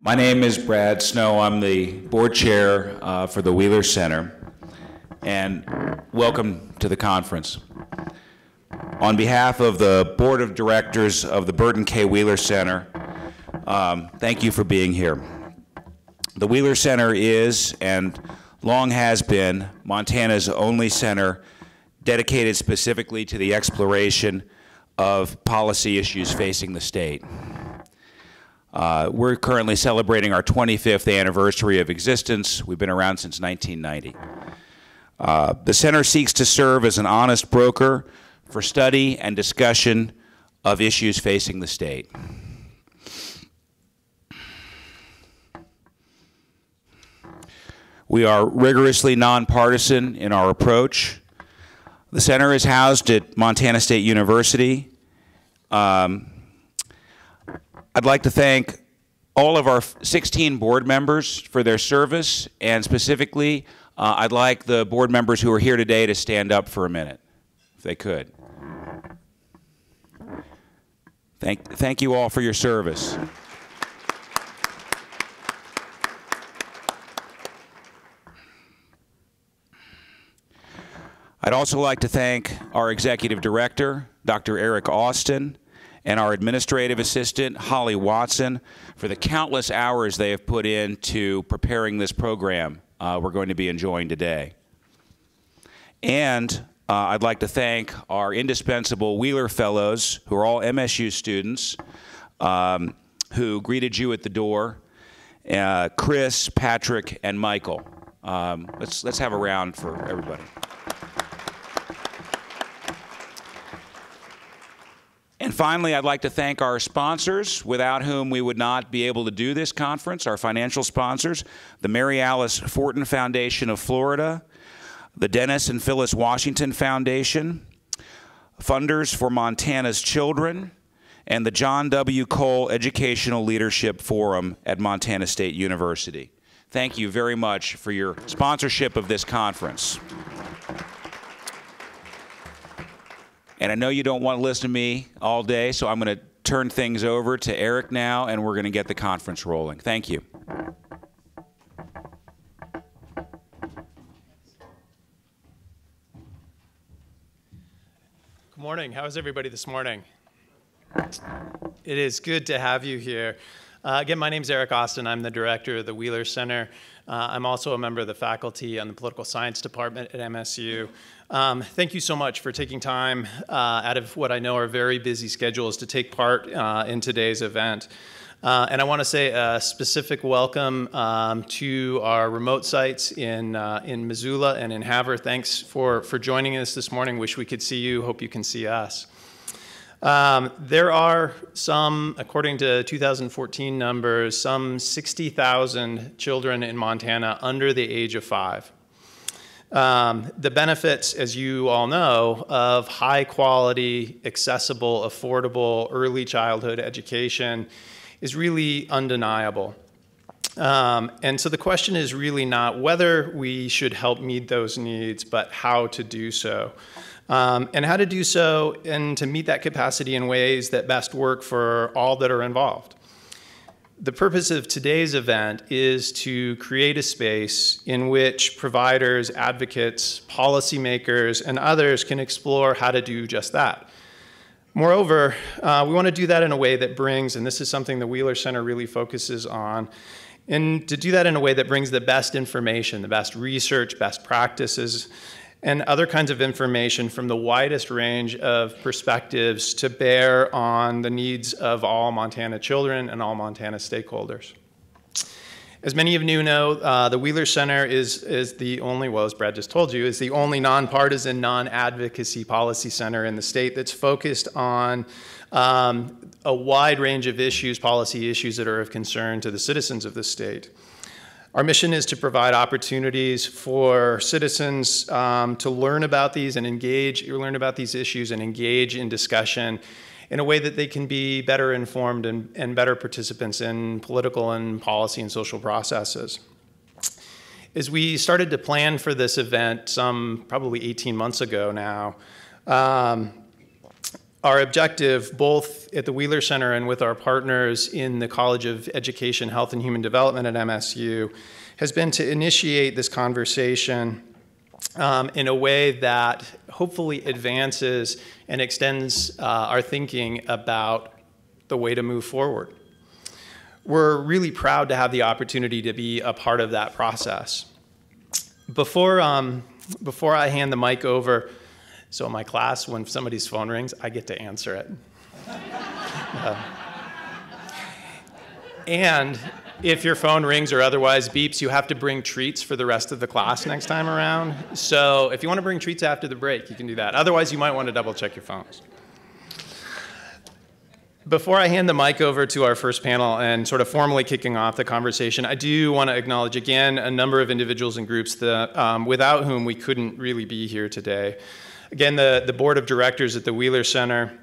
My name is Brad Snow. I'm the board chair for the Wheeler Center, and welcome to the conference. On behalf of the board of directors of the Burton K. Wheeler Center, thank you for being here. The Wheeler Center is, and long has been, Montana's only center dedicated specifically to the exploration of policy issues facing the state. We're currently celebrating our 25th anniversary of existence. We've been around since 1990. The center seeks to serve as an honest broker for study and discussion of issues facing the state. We are rigorously nonpartisan in our approach. The center is housed at Montana State University. I'd like to thank all of our 16 board members for their service, and specifically, I'd like the board members who are here today to stand up for a minute, if they could. Thank you all for your service. I'd also like to thank our executive director, Dr. Eric Austin, and our administrative assistant, Holly Watson, for the countless hours they have put into preparing this program we're going to be enjoying today. And I'd like to thank our indispensable Wheeler Fellows, who are all MSU students, who greeted you at the door, Chris, Patrick, and Michael. Let's have a round for everybody. And finally, I'd like to thank our sponsors, without whom we would not be able to do this conference, our financial sponsors, the Mary Alice Fortin Foundation of Florida, the Dennis and Phyllis Washington Foundation, Funders for Montana's Children, and the John W. Cole Educational Leadership Forum at Montana State University. Thank you very much for your sponsorship of this conference. And I know you don't want to listen to me all day, so I'm going to turn things over to Eric now, and we're going to get the conference rolling. Thank you. Good morning. How is everybody this morning? It is good to have you here. Again, my name is Eric Austin. I'm the director of the Wheeler Center. I'm also a member of the faculty on the political science department at MSU. Thank you so much for taking time out of what I know are very busy schedules to take part in today's event. And I want to say a specific welcome to our remote sites in Missoula and in Havre. Thanks for joining us this morning. Wish we could see you. Hope you can see us. There are some, according to 2014 numbers, some 60,000 children in Montana under the age of 5. The benefits, as you all know, of high quality, accessible, affordable early childhood education is really undeniable. And so the question is really not whether we should help meet those needs, but how to do so. And how to do so and to meet that capacity in ways that best work for all that are involved. The purpose of today's event is to create a space in which providers, advocates, policymakers, and others can explore how to do just that. Moreover, we want to do that in a way that brings, and this is something the Wheeler Center really focuses on, and to do that in a way that brings the best information, the best research, best practices, and other kinds of information from the widest range of perspectives to bear on the needs of all Montana children and all Montana stakeholders. As many of you know, the Wheeler Center is the only, well, as Brad just told you, is the only nonpartisan, non-advocacy policy center in the state that's focused on a wide range of issues, policy issues that are of concern to the citizens of the state. Our mission is to provide opportunities for citizens to learn about these and learn about these issues and engage in discussion in a way that they can be better informed and better participants in political and policy and social processes. As we started to plan for this event some probably 18 months ago now, Our objective, both at the Wheeler Center and with our partners in the College of Education, Health, and Human Development at MSU, has been to initiate this conversation in a way that hopefully advances and extends our thinking about the way to move forward. We're really proud to have the opportunity to be a part of that process. Before I hand the mic over, so in my class, when somebody's phone rings, I get to answer it. And if your phone rings or otherwise beeps, you have to bring treats for the rest of the class next time around. So if you want to bring treats after the break, you can do that. Otherwise, you might want to double check your phones. Before I hand the mic over to our first panel and sort of formally kicking off the conversation, I do want to acknowledge again a number of individuals and groups that, without whom we couldn't really be here today. Again, the board of directors at the Wheeler Center,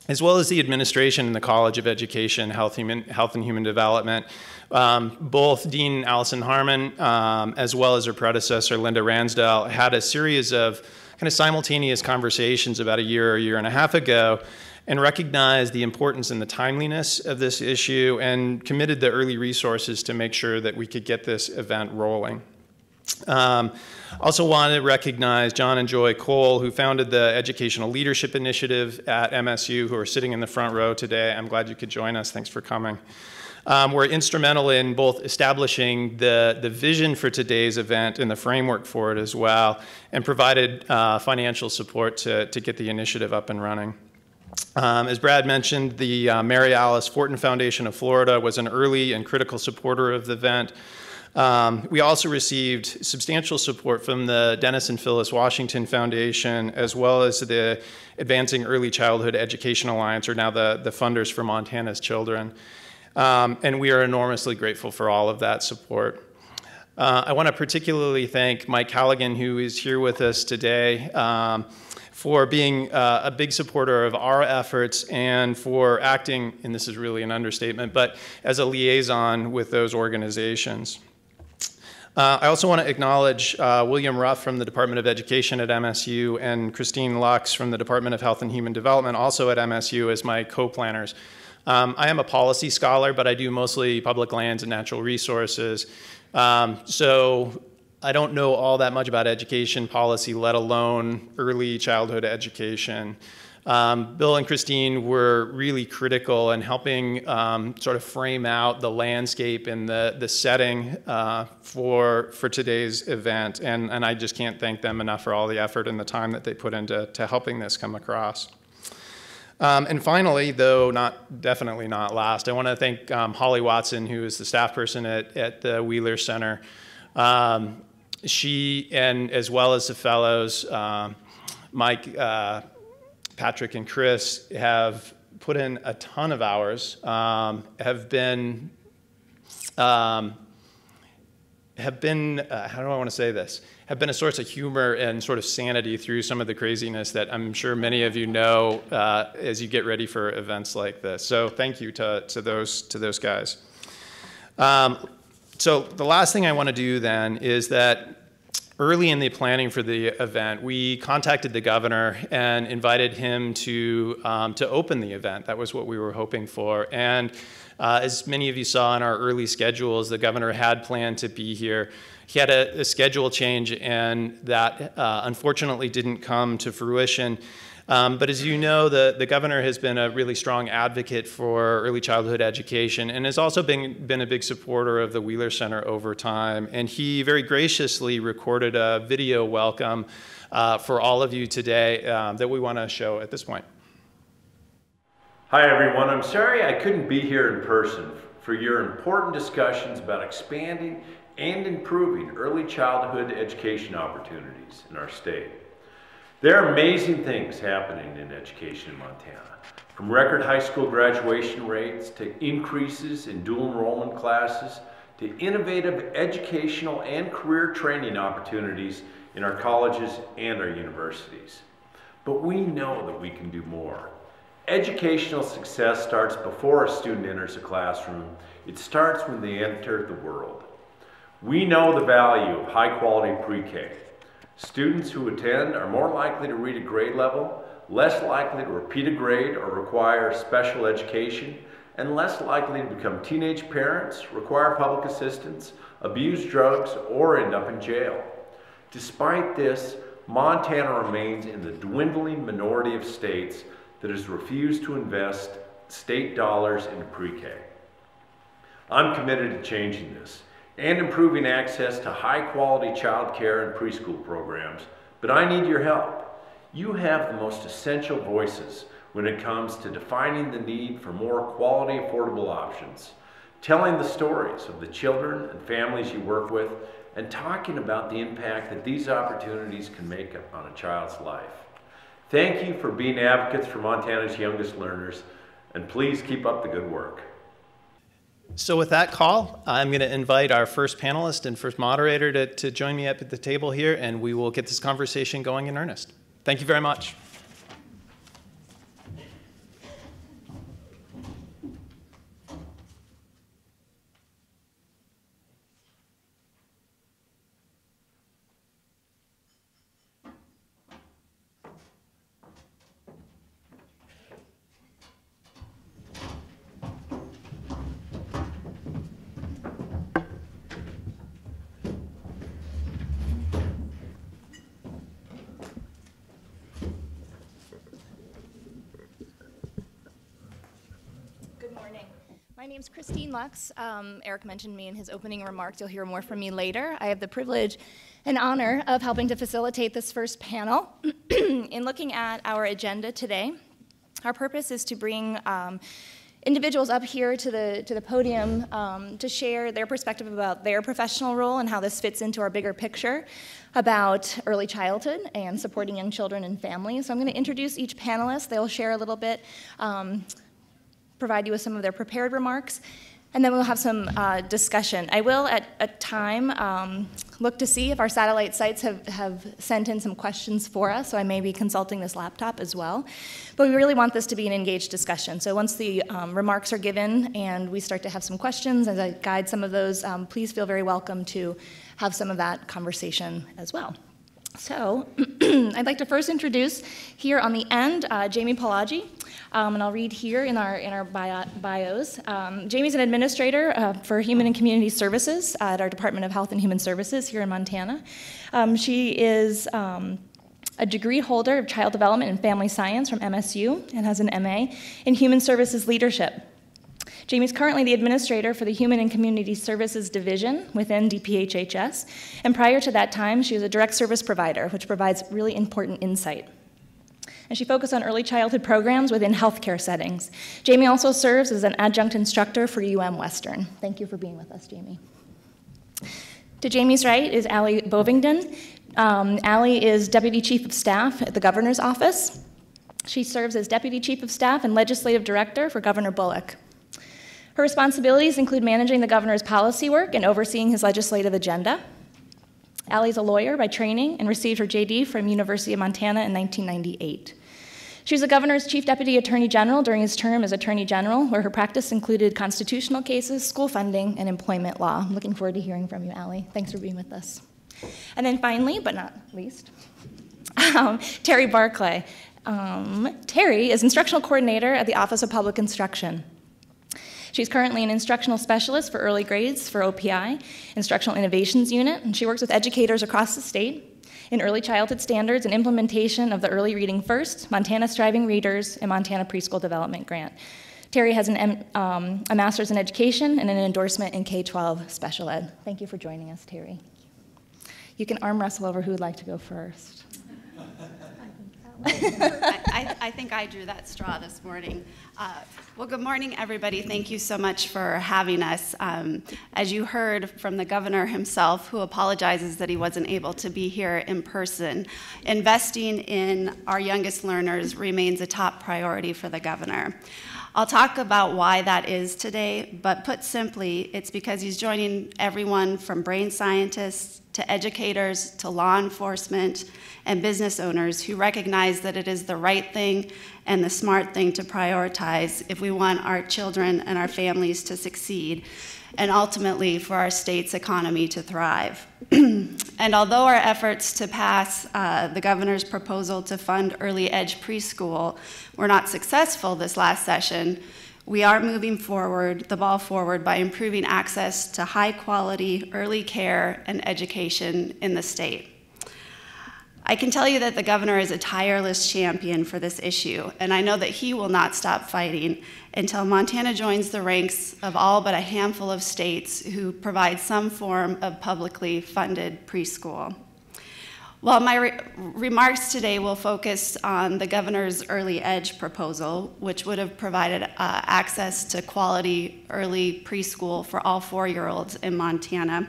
as well as the administration in the College of Education, Health and Human Development, both Dean Allison Harmon, as well as her predecessor, Linda Ransdell, had a series of kind of simultaneous conversations about a year and a half ago, and recognized the importance and the timeliness of this issue and committed the early resources to make sure that we could get this event rolling. Also want to recognize John and Joy Cole, who founded the Educational Leadership Initiative at MSU, who are sitting in the front row today. I'm glad you could join us. Thanks for coming. Were instrumental in both establishing the vision for today's event and the framework for it as well, and provided financial support to get the initiative up and running. As Brad mentioned, the Mary Alice Fortin Foundation of Florida was an early and critical supporter of the event. We also received substantial support from the Dennis and Phyllis Washington Foundation, as well as the Advancing Early Childhood Education Alliance, or now the funders for Montana's Children. And we are enormously grateful for all of that support. I want to particularly thank Mike Halligan, who is here with us today, for being a big supporter of our efforts and for acting, and this is really an understatement, but as a liaison with those organizations. I also want to acknowledge William Ruff from the Department of Education at MSU and Christine Lux from the Department of Health and Human Development, also at MSU, as my co-planners. I am a policy scholar, but I do mostly public lands and natural resources. So I don't know all that much about education policy, let alone early childhood education. Bill and Christine were really critical in helping sort of frame out the landscape and the setting for today's event. And I just can't thank them enough for all the effort and the time that they put into helping this come across. And finally, though definitely not last, I want to thank Holly Watson, who is the staff person at the Wheeler Center. She, and as well as the fellows, Mike, Patrick, and Chris, have put in a ton of hours, have been, how do I want to say this? Have been a source of humor and sort of sanity through some of the craziness that I'm sure many of you know as you get ready for events like this. So thank you to those guys. So the last thing I want to do then is that early in the planning for the event, we contacted the governor and invited him to open the event. That was what we were hoping for. And as many of you saw in our early schedules, the governor had planned to be here. He had a schedule change, and that unfortunately didn't come to fruition. But as you know, the governor has been a really strong advocate for early childhood education and has also been a big supporter of the Wheeler Center over time. And he very graciously recorded a video welcome for all of you today that we want to show at this point. Hi everyone, I'm sorry I couldn't be here in person for your important discussions about expanding and improving early childhood education opportunities in our state. There are amazing things happening in education in Montana, from record high school graduation rates to increases in dual enrollment classes to innovative educational and career training opportunities in our colleges and our universities. But we know that we can do more. Educational success starts before a student enters a classroom. It starts when they enter the world. We know the value of high-quality pre-K. Students who attend are more likely to read a grade level, less likely to repeat a grade or require special education, and less likely to become teenage parents, require public assistance, abuse drugs, or end up in jail. Despite this, Montana remains in the dwindling minority of states that has refused to invest state dollars into pre-K. I'm committed to changing this and improving access to high-quality child care and preschool programs, but I need your help. You have the most essential voices when it comes to defining the need for more quality, affordable options, telling the stories of the children and families you work with, and talking about the impact that these opportunities can make on a child's life. Thank you for being advocates for Montana's youngest learners, and please keep up the good work. So with that call, I'm going to invite our first panelist and first moderator to join me up at the table here, and we will get this conversation going in earnest. Thank you very much. My name's Christine Lux. Eric mentioned me in his opening remarks. You'll hear more from me later. I have the privilege and honor of helping to facilitate this first panel. In looking at our agenda today, our purpose is to bring individuals up here to the podium to share their perspective about their professional role and how this fits into our bigger picture about early childhood and supporting young children and families. So I'm going to introduce each panelist. They'll share a little bit, provide you with some of their prepared remarks, and then we'll have some discussion. I will, at a time, look to see if our satellite sites have sent in some questions for us, so I may be consulting this laptop as well. But we really want this to be an engaged discussion. So once the remarks are given and we start to have some questions, as I guide some of those, please feel very welcome to have some of that conversation as well. So I'd like to first introduce here on the end, Jamie Palagi, and I'll read here in our bios. Jamie's an administrator for Human and Community Services at our Department of Health and Human Services here in Montana. She is a degree holder of Child Development and Family Science from MSU and has an MA in Human Services Leadership. Jamie's currently the administrator for the Human and Community Services Division within DPHHS, and prior to that time, she was a direct service provider, which provides really important insight. And she focused on early childhood programs within healthcare settings. Jamie also serves as an adjunct instructor for UM Western. Thank you for being with us, Jamie. To Jamie's right is Allie Bovingdon. Allie is Deputy Chief of Staff at the Governor's Office. She serves as Deputy Chief of Staff and Legislative Director for Governor Bullock. Her responsibilities include managing the governor's policy work and overseeing his legislative agenda. Allie's a lawyer by training and received her JD from University of Montana in 1998. She was the governor's chief deputy attorney general during his term as attorney general, where her practice included constitutional cases, school funding, and employment law. I'm looking forward to hearing from you, Allie. Thanks for being with us. And then finally, but not least, Terry Barclay. Terry is instructional coordinator at the Office of Public Instruction. She's currently an instructional specialist for early grades for OPI, Instructional Innovations Unit, and she works with educators across the state in early childhood standards and implementation of the Early Reading First, Montana Striving Readers, and Montana Preschool Development Grant. Terry has a master's in education and an endorsement in K-12 special ed. Thank you for joining us, Terry. You can arm wrestle over who would like to go first. I think I drew that straw this morning. Well, good morning, everybody. Thank you so much for having us. As you heard from the governor himself, who apologizes that he wasn't able to be here in person, investing in our youngest learners remains a top priority for the governor. I'll talk about why that is today, but put simply, it's because he's joining everyone from brain scientists to educators to law enforcement and business owners who recognize that it is the right thing and the smart thing to prioritize if we want our children and our families to succeed. and ultimately for our state's economy to thrive. And although our efforts to pass the governor's proposal to fund early ed preschool were not successful this last session, we are moving the ball forward by improving access to high quality early care and education in the state. I can tell you that the governor is a tireless champion for this issue, and I know that he will not stop fighting until Montana joins the ranks of all but a handful of states who provide some form of publicly funded preschool. While my remarks today will focus on the governor's early ed proposal, which would have provided access to quality early preschool for all 4-year-olds in Montana,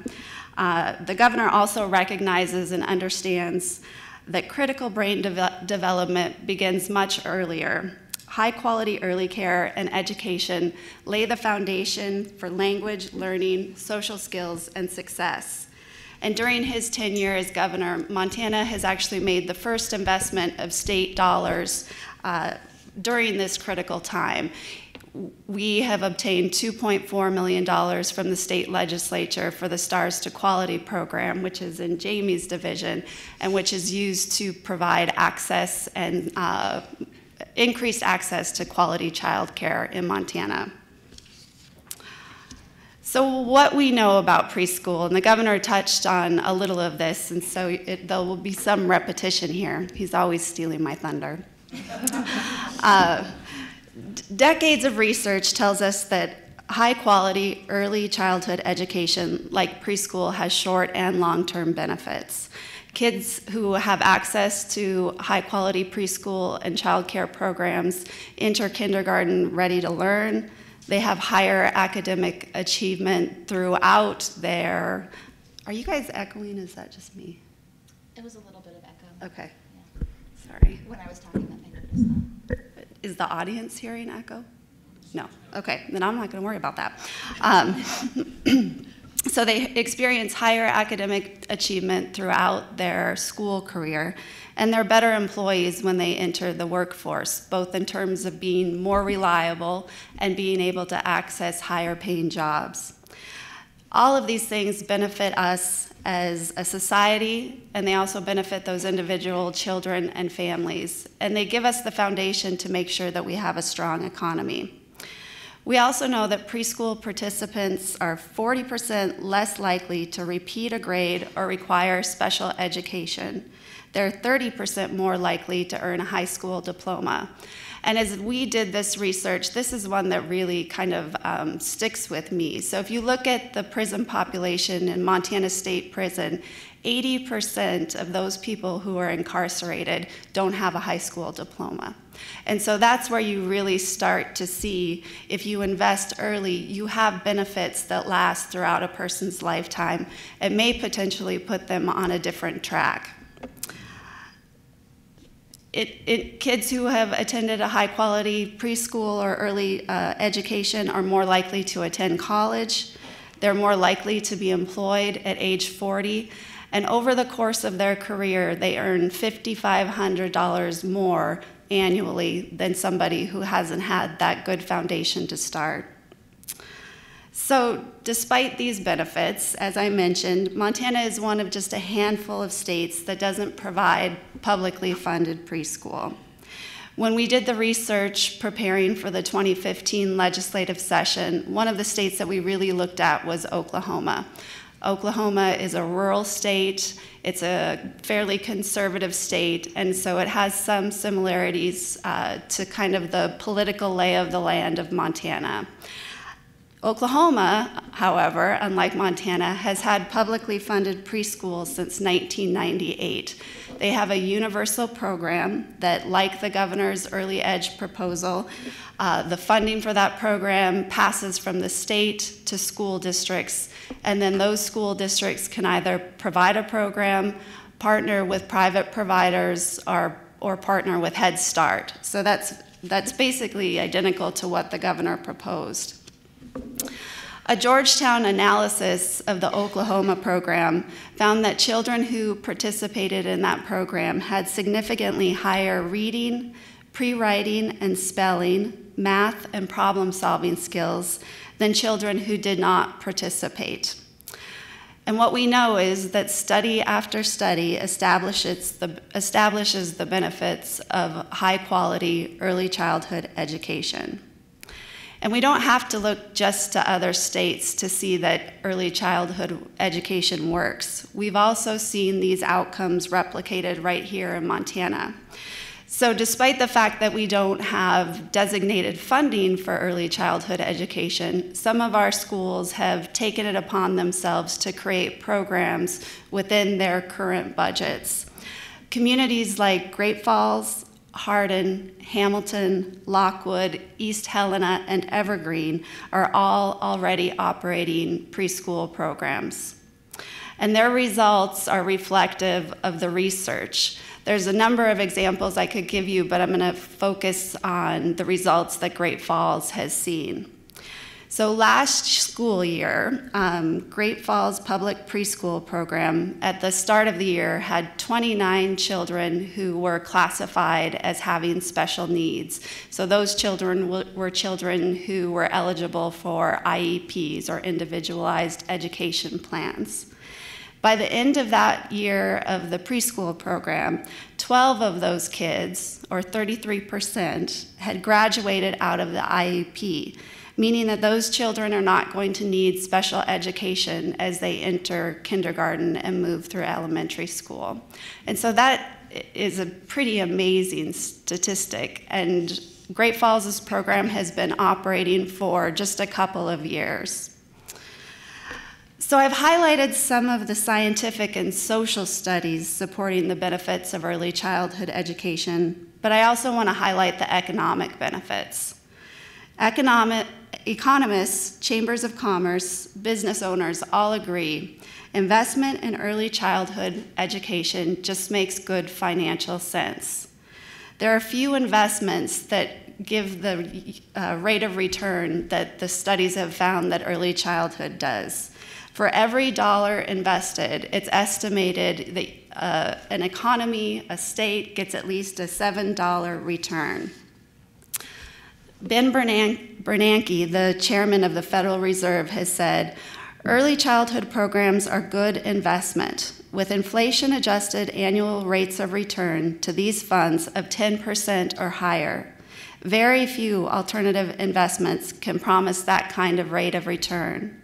the governor also recognizes and understands that critical brain development begins much earlier. High-quality early care and education lay the foundation for language, learning, social skills, and success. And during his tenure as governor, Montana has actually made the first investment of state dollars during this critical time. We have obtained $2.4 million from the state legislature for the Stars to Quality program, which is in Jamie's division, and which is used to provide access and increased access to quality child care in Montana. So what we know about preschool, and the governor touched on a little of this, and so there will be some repetition here. He's always stealing my thunder. Decades of research tells us that high-quality early childhood education, like preschool, has short and long-term benefits. Kids who have access to high-quality preschool and child care programs enter kindergarten ready to learn. They have higher academic achievement throughout their... Are you guys echoing? Is that just me? It was a little bit of echo. Okay. Yeah. Sorry. When I was talking, I noticed that. Is the audience hearing echo? No. Okay, then I'm not going to worry about that. So they experience higher academic achievement throughout their school career, and they're better employees when they enter the workforce, both in terms of being more reliable and being able to access higher paying jobs. All of these things benefit us as a society, and they also benefit those individual children and families, and they give us the foundation to make sure that we have a strong economy. We also know that preschool participants are 40% less likely to repeat a grade or require special education. They're 30% more likely to earn a high school diploma. And as we did this research, this is one that really kind of sticks with me. So if you look at the prison population in Montana State Prison, 80% of those people who are incarcerated don't have a high school diploma. And so that's where you really start to see, if you invest early, you have benefits that last throughout a person's lifetime and may potentially put them on a different track. Kids who have attended a high-quality preschool or early education are more likely to attend college. They're more likely to be employed at age 40. And over the course of their career, they earn $5,500 more annually than somebody who hasn't had that good foundation to start. So despite these benefits, as I mentioned, Montana is one of just a handful of states that doesn't provide publicly funded preschool. When we did the research preparing for the 2015 legislative session, one of the states that we really looked at was Oklahoma. Oklahoma is a rural state, it's a fairly conservative state, and so it has some similarities to kind of the political lay of the land of Montana. Oklahoma, however, unlike Montana, has had publicly funded preschools since 1998. They have a universal program that, like the governor's early ed proposal, the funding for that program passes from the state to school districts, and then those school districts can either provide a program, partner with private providers, or partner with Head Start. So that's basically identical to what the governor proposed. A Georgetown analysis of the Oklahoma program found that children who participated in that program had significantly higher reading, pre-writing and spelling, math and problem-solving skills than children who did not participate. And what we know is that study after study establishes the benefits of high-quality early childhood education. And we don't have to look just to other states to see that early childhood education works. We've also seen these outcomes replicated right here in Montana. So despite the fact that we don't have designated funding for early childhood education, some of our schools have taken it upon themselves to create programs within their current budgets. Communities like Great Falls, Hardin, Hamilton, Lockwood, East Helena, and Evergreen are all already operating preschool programs. And their results are reflective of the research. There's a number of examples I could give you, but I'm going to focus on the results that Great Falls has seen. So last school year, Great Falls Public Preschool Program at the start of the year had 29 children who were classified as having special needs. So those children were children who were eligible for IEPs, or individualized education plans. By the end of that year of the preschool program, 12 of those kids, or 33%, had graduated out of the IEP, meaning that those children are not going to need special education as they enter kindergarten and move through elementary school. And so that is a pretty amazing statistic. And Great Falls' program has been operating for just a couple of years. So I've highlighted some of the scientific and social studies supporting the benefits of early childhood education, but I also want to highlight the economic benefits. Economists, chambers of commerce, business owners all agree investment in early childhood education just makes good financial sense. There are few investments that give the rate of return that the studies have found that early childhood does. For every dollar invested, it's estimated that an economy, a state, gets at least a $7 return. Ben Bernanke, the chairman of the Federal Reserve, has said, early childhood programs are good investment. With inflation-adjusted annual rates of return to these funds of 10% or higher, very few alternative investments can promise that kind of rate of return.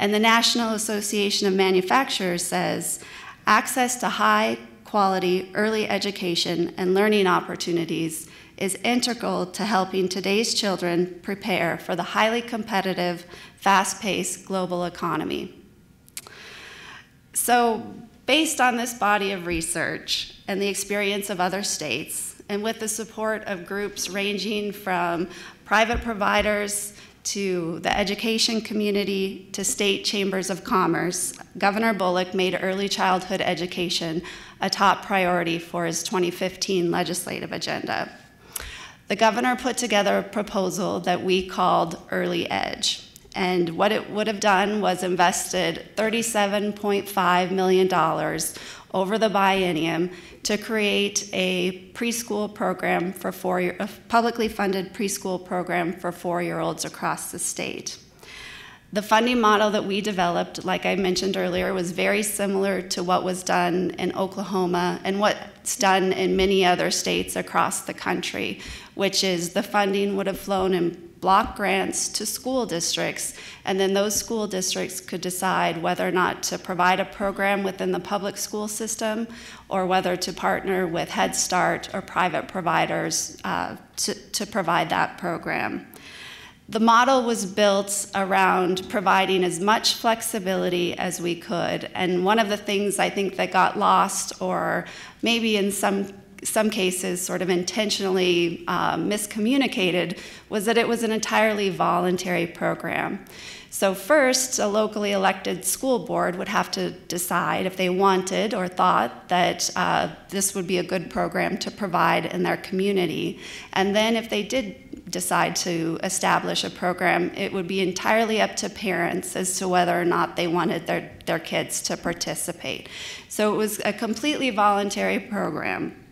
And the National Association of Manufacturers says, access to high-quality early education and learning opportunities is integral to helping today's children prepare for the highly competitive, fast-paced global economy. So, based on this body of research and the experience of other states, and with the support of groups ranging from private providers to the education community to state chambers of commerce, Governor Bullock made early childhood education a top priority for his 2015 legislative agenda. The governor put together a proposal that we called Early Edge. And what it would have done was invested $37.5 million over the biennium to create a preschool program for a publicly funded preschool program for 4-year-olds across the state. The funding model that we developed, like I mentioned earlier, was very similar to what was done in Oklahoma and what's done in many other states across the country, which is the funding would have flown in block grants to school districts, and then those school districts could decide whether or not to provide a program within the public school system or whether to partner with Head Start or private providers to provide that program. The model was built around providing as much flexibility as we could, and one of the things I think that got lost, or maybe in some cases sort of intentionally miscommunicated, was that it was an entirely voluntary program. So first, a locally elected school board would have to decide if they wanted or thought that this would be a good program to provide in their community. And then if they did decide to establish a program, it would be entirely up to parents as to whether or not they wanted their kids to participate. So it was a completely voluntary program.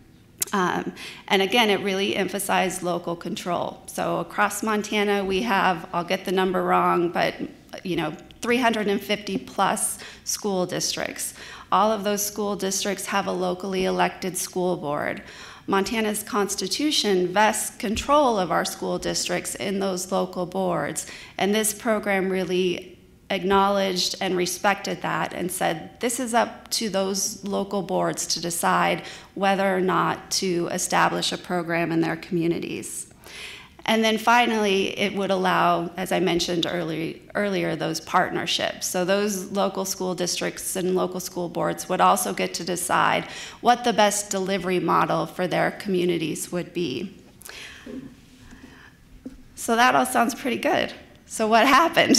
And again, it really emphasized local control. So across Montana, we have, I'll get the number wrong, but 350 plus school districts. All of those school districts have a locally elected school board. Montana's constitution vests control of our school districts in those local boards, and this program really acknowledged and respected that and said this is up to those local boards to decide whether or not to establish a program in their communities. And then finally, it would allow, as I mentioned earlier, those partnerships. So those local school districts and local school boards would also get to decide what the best delivery model for their communities would be. So that all sounds pretty good. So what happened?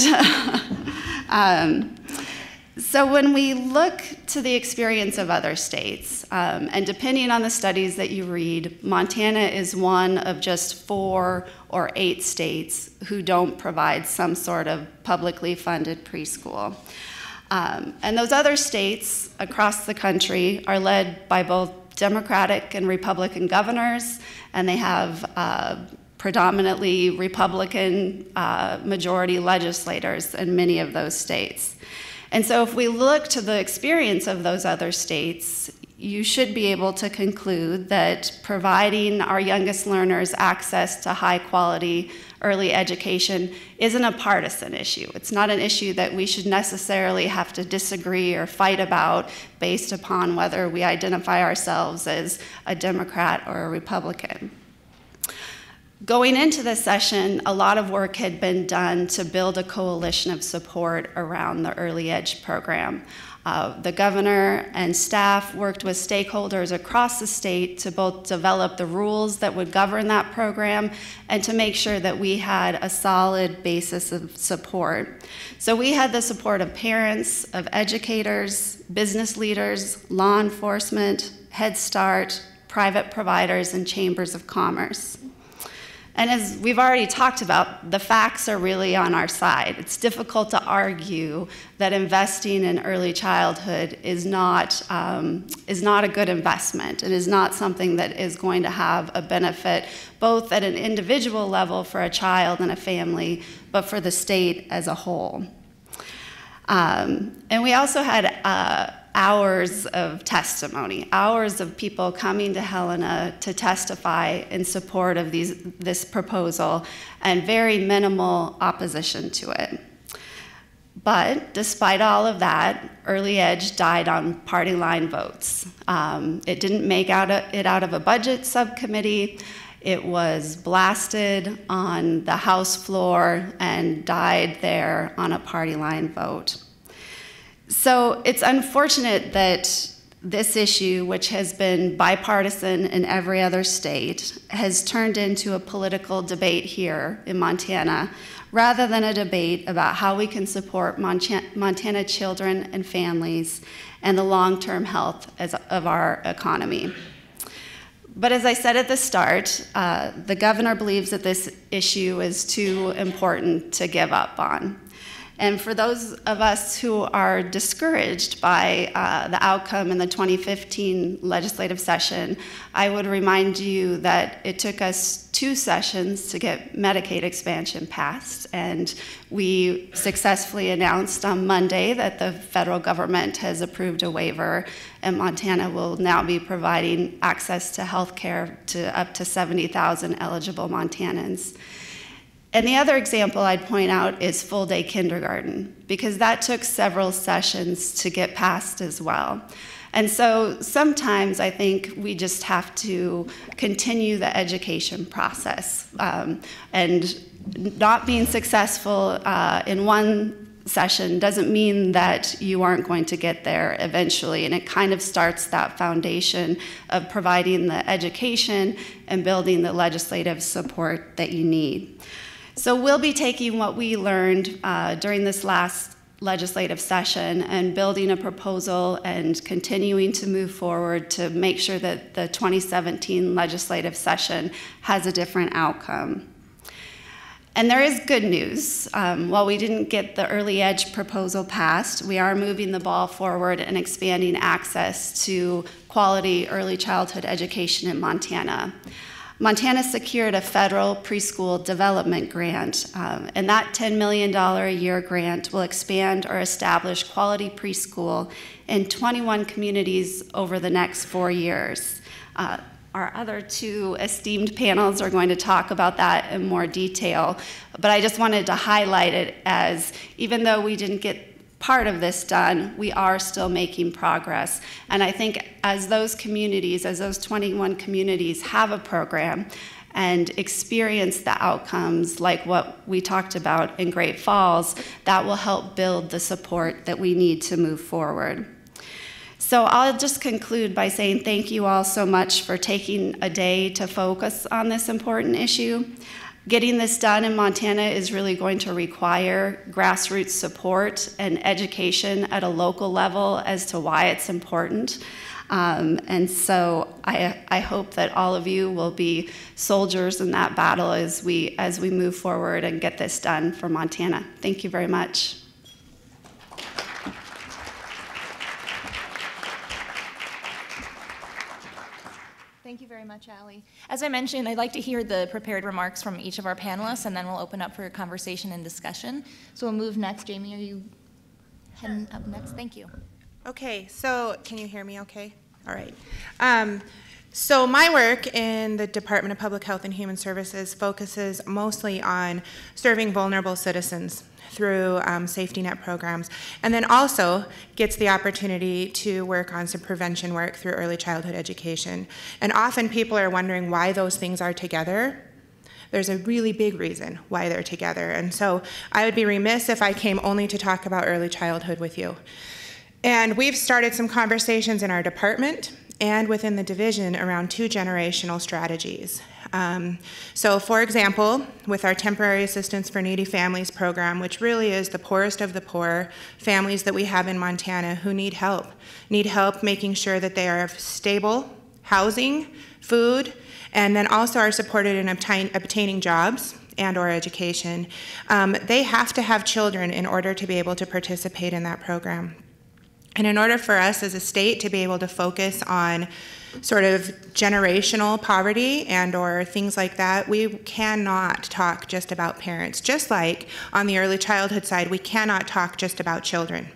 So when we look to the experience of other states, and depending on the studies that you read, Montana is one of just 4 or 8 states who don't provide some sort of publicly funded preschool. And those other states across the country are led by both Democratic and Republican governors, and they have predominantly Republican majority legislators in many of those states. And so if we look to the experience of those other states, you should be able to conclude that providing our youngest learners access to high quality early education isn't a partisan issue. It's not an issue that we should necessarily have to disagree or fight about based upon whether we identify ourselves as a Democrat or a Republican. Going into this session, a lot of work had been done to build a coalition of support around the Early Edge program. The governor and staff worked with stakeholders across the state to both develop the rules that would govern that program and to make sure that we had a solid basis of support. So we had the support of parents, of educators, business leaders, law enforcement, Head Start, private providers, and chambers of commerce. And as we've already talked about, the facts are really on our side. It's difficult to argue that investing in early childhood is not a good investment and is not something that is going to have a benefit both at an individual level for a child and a family, but for the state as a whole. And we also had hours of testimony, hours of people coming to Helena to testify in support of this proposal, and very minimal opposition to it. But despite all of that, Early Edge died on party line votes. It didn't make it out of a budget subcommittee. It was blasted on the House floor and died there on a party line vote. So it's unfortunate that this issue, which has been bipartisan in every other state, has turned into a political debate here in Montana, rather than a debate about how we can support Montana children and families and the long-term health of our economy. But as I said at the start, the governor believes that this issue is too important to give up on. And for those of us who are discouraged by the outcome in the 2015 legislative session, I would remind you that it took us 2 sessions to get Medicaid expansion passed, and we successfully announced on Monday that the federal government has approved a waiver, and Montana will now be providing access to health care to up to 70,000 eligible Montanans. And the other example I'd point out is full-day kindergarten, because that took several sessions to get passed as well. And so sometimes I think we just have to continue the education process. And not being successful in one session doesn't mean that you aren't going to get there eventually. And it kind of starts that foundation of providing the education and building the legislative support that you need. So we'll be taking what we learned during this last legislative session and building a proposal and continuing to move forward to make sure that the 2017 legislative session has a different outcome. And there is good news. While we didn't get the Early Edge proposal passed, we are moving the ball forward and expanding access to quality early childhood education in Montana. Montana secured a federal preschool development grant, and that $10 million a year grant will expand or establish quality preschool in 21 communities over the next 4 years. Our other two esteemed panels are going to talk about that in more detail, but I just wanted to highlight it as, even though we didn't get part of this done, we are still making progress. And I think as those communities, as those 21 communities have a program and experience the outcomes like what we talked about in Great Falls, that will help build the support that we need to move forward. So I'll just conclude by saying thank you all so much for taking a day to focus on this important issue. Getting this done in Montana is really going to require grassroots support and education at a local level as to why it's important. And so I hope that all of you will be soldiers in that battle as we move forward and get this done for Montana. Thank you very much. Thank you very much, Allie. As I mentioned, I'd like to hear the prepared remarks from each of our panelists, and then we'll open up for conversation and discussion. So we'll move next. Jamie, are you heading up next? Thank you. Okay, so can you hear me okay? All right. So my work in the Department of Public Health and Human Services focuses mostly on serving vulnerable citizens through safety net programs, and then also gets the opportunity to work on some prevention work through early childhood education. And often people are wondering why those things are together. There's a really big reason why they're together. And so I would be remiss if I came only to talk about early childhood with you. And we've started some conversations in our department and within the division around 2 generational strategies. So for example, with our Temporary Assistance for Needy Families program, which really is the poorest of the poor families that we have in Montana who need help making sure that they have stable housing, food, and then also are supported in obtaining jobs and or education. They have to have children in order to be able to participate in that program. And in order for us as a state to be able to focus on sort of generational poverty and or things like that, we cannot talk just about parents. Just like on the early childhood side, we cannot talk just about children,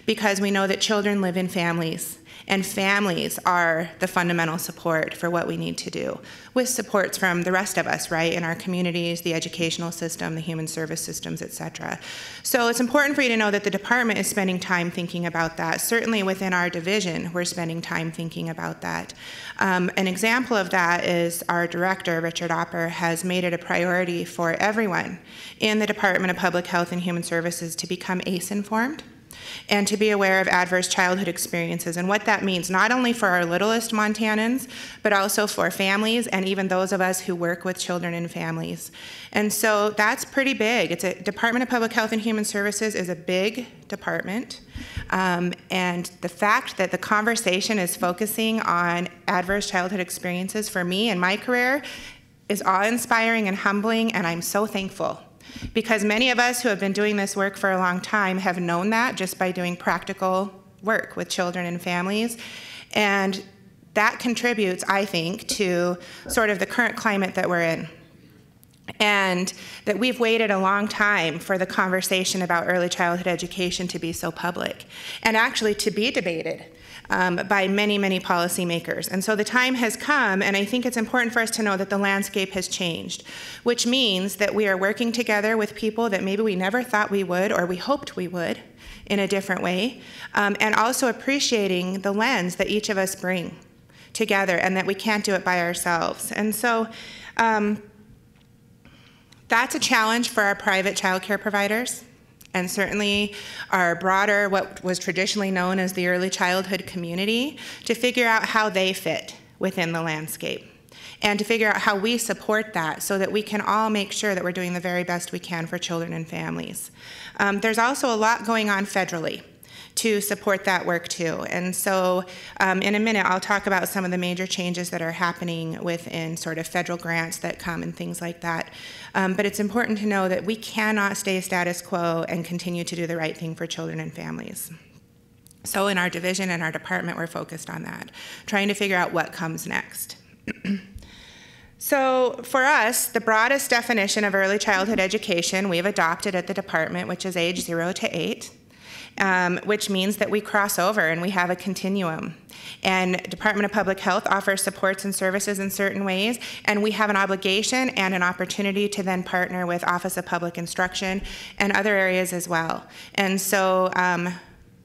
because we know that children live in families, and families are the fundamental support for what we need to do, with supports from the rest of us, right, in our communities, the educational system, the human service systems, etc. So it's important for you to know that the department is spending time thinking about that. Certainly within our division, we're spending time thinking about that. An example of that is our director, Richard Opper, has made it a priority for everyone in the Department of Public Health and Human Services to become ACE-informed and to be aware of adverse childhood experiences and what that means, not only for our littlest Montanans, but also for families and even those of us who work with children and families. And so that's pretty big. It's a Department of Public Health and Human Services is a big department. And the fact that the conversation is focusing on adverse childhood experiences for me and my career is awe-inspiring and humbling, and I'm so thankful. Because many of us who have been doing this work for a long time have known that just by doing practical work with children and families. And that contributes, I think, to sort of the current climate that we're in. And that we've waited a long time for the conversation about early childhood education to be so public, and actually to be debated by many, many policymakers. And so the time has come, and I think it's important for us to know that the landscape has changed, which means that we are working together with people that maybe we never thought we would, or we hoped we would, in a different way, and also appreciating the lens that each of us bring together, and that we can't do it by ourselves. And so that's a challenge for our private child care providers, and certainly our broader, what was traditionally known as the early childhood community, to figure out how they fit within the landscape, and to figure out how we support that so that we can all make sure that we're doing the very best we can for children and families. There's also a lot going on federally to support that work too. And so in a minute, I'll talk about some of the major changes that are happening within sort of federal grants that come and things like that. But it's important to know that we cannot stay status quo and continue to do the right thing for children and families. So in our division and our department, we're focused on that, trying to figure out what comes next. So for us, the broadest definition of early childhood education we've adopted at the department, which is age 0 to 8, which means that we cross over and we have a continuum. And Department of Public Health offers supports and services in certain ways, and we have an obligation and an opportunity to then partner with Office of Public Instruction and other areas as well. And so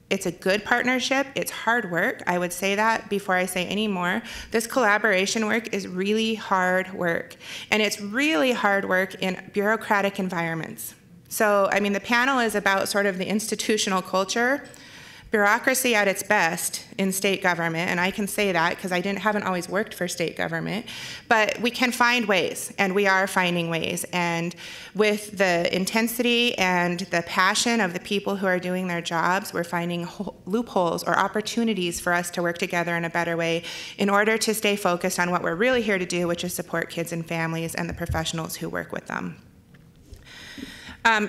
it's a good partnership. It's hard work. I would say that before I say any more. This collaboration work is really hard work, and it's really hard work in bureaucratic environments. So, I mean, the panel is about sort of the institutional culture, bureaucracy at its best in state government, and I can say that because I haven't always worked for state government, but we can find ways, and we are finding ways. And with the intensity and the passion of the people who are doing their jobs, we're finding loopholes or opportunities for us to work together in a better way in order to stay focused on what we're really here to do, which is support kids and families and the professionals who work with them.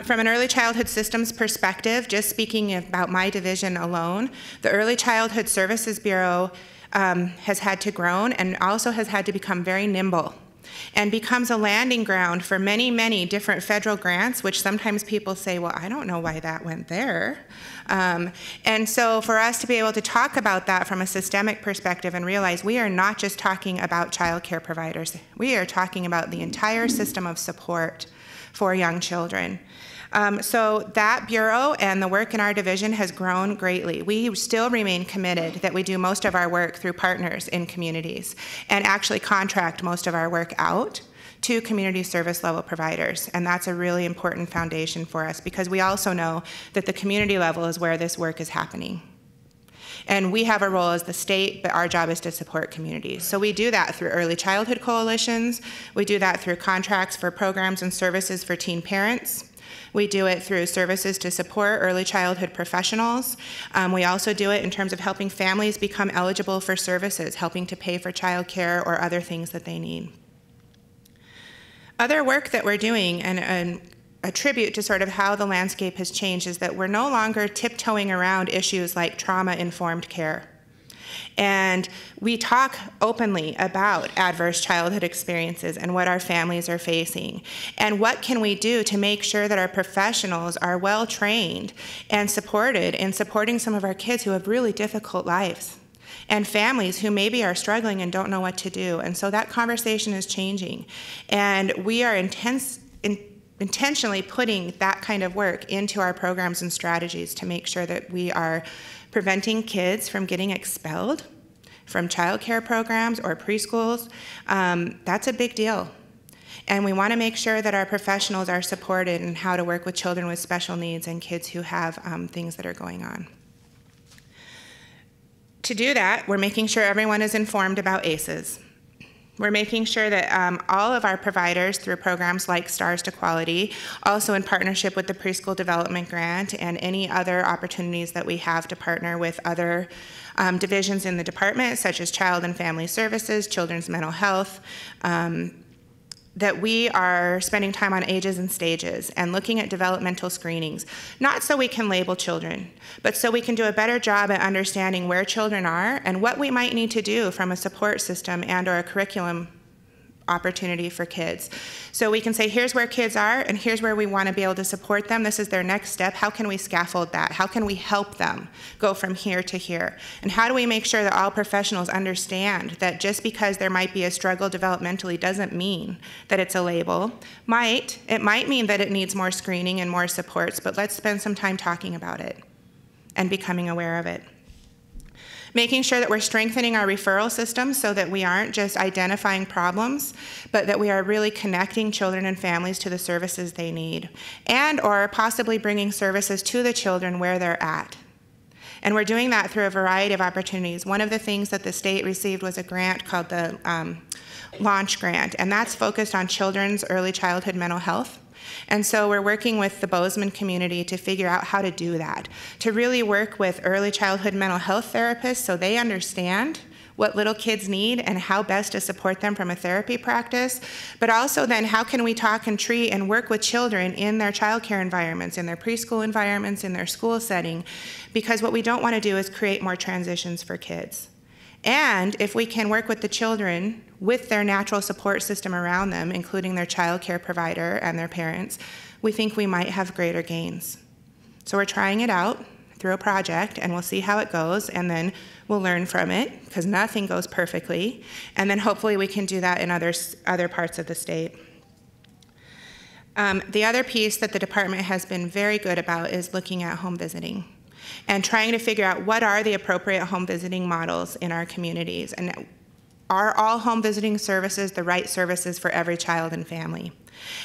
From an early childhood systems perspective, just speaking about my division alone, the Early Childhood Services Bureau has had to grow and also has had to become very nimble and becomes a landing ground for many, many different federal grants, which sometimes people say, well, I don't know why that went there. And so for us to be able to talk about that from a systemic perspective and realize we are not just talking about child care providers, we are talking about the entire system of support for young children. So that bureau and the work in our division has grown greatly. We still remain committed that we do most of our work through partners in communities and actually contract most of our work out to community service level providers. And that's a really important foundation for us because we also know that the community level is where this work is happening. And we have a role as the state, but our job is to support communities. So we do that through early childhood coalitions. We do that through contracts for programs and services for teen parents. We do it through services to support early childhood professionals. We also do it in terms of helping families become eligible for services, helping to pay for child care or other things that they need. Other work that we're doing, and a tribute to sort of how the landscape has changed, is that we're no longer tiptoeing around issues like trauma-informed care. And we talk openly about adverse childhood experiences and what our families are facing. And what can we do to make sure that our professionals are well trained and supported in supporting some of our kids who have really difficult lives and families who maybe are struggling and don't know what to do. And so that conversation is changing. And we are intentionally putting that kind of work into our programs and strategies to make sure that we are preventing kids from getting expelled from child care programs or preschools. That's a big deal. And we want to make sure that our professionals are supported in how to work with children with special needs and kids who have things that are going on. To do that, we're making sure everyone is informed about ACEs. We're making sure that all of our providers through programs like Stars to Quality, also in partnership with the Preschool Development Grant and any other opportunities that we have to partner with other divisions in the department, such as Child and Family Services, Children's Mental Health, that we are spending time on ages and stages and looking at developmental screenings, not so we can label children, but so we can do a better job at understanding where children are and what we might need to do from a support system and or a curriculum opportunity for kids. So we can say, here's where kids are and here's where we want to be able to support them. This is their next step. How can we scaffold that? How can we help them go from here to here? And how do we make sure that all professionals understand that just because there might be a struggle developmentally doesn't mean that it's a label. It might mean that it needs more screening and more supports, but let's spend some time talking about it and becoming aware of it. Making sure that we're strengthening our referral system so that we aren't just identifying problems, but that we are really connecting children and families to the services they need, and or possibly bringing services to the children where they're at. And we're doing that through a variety of opportunities. One of the things that the state received was a grant called the Launch Grant, and that's focused on children's early childhood mental health. And so we're working with the Bozeman community to figure out how to do that, to really work with early childhood mental health therapists so they understand what little kids need and how best to support them from a therapy practice, but also then how can we talk and treat and work with children in their childcare environments, in their preschool environments, in their school setting, because what we don't want to do is create more transitions for kids. And if we can work with the children with their natural support system around them, including their child care provider and their parents, we think we might have greater gains. So we're trying it out through a project, and we'll see how it goes, and then we'll learn from it, because nothing goes perfectly, and then hopefully we can do that in other parts of the state. The other piece that the department has been very good about is looking at home visiting and trying to figure out what are the appropriate home visiting models in our communities, and are all home visiting services the right services for every child and family?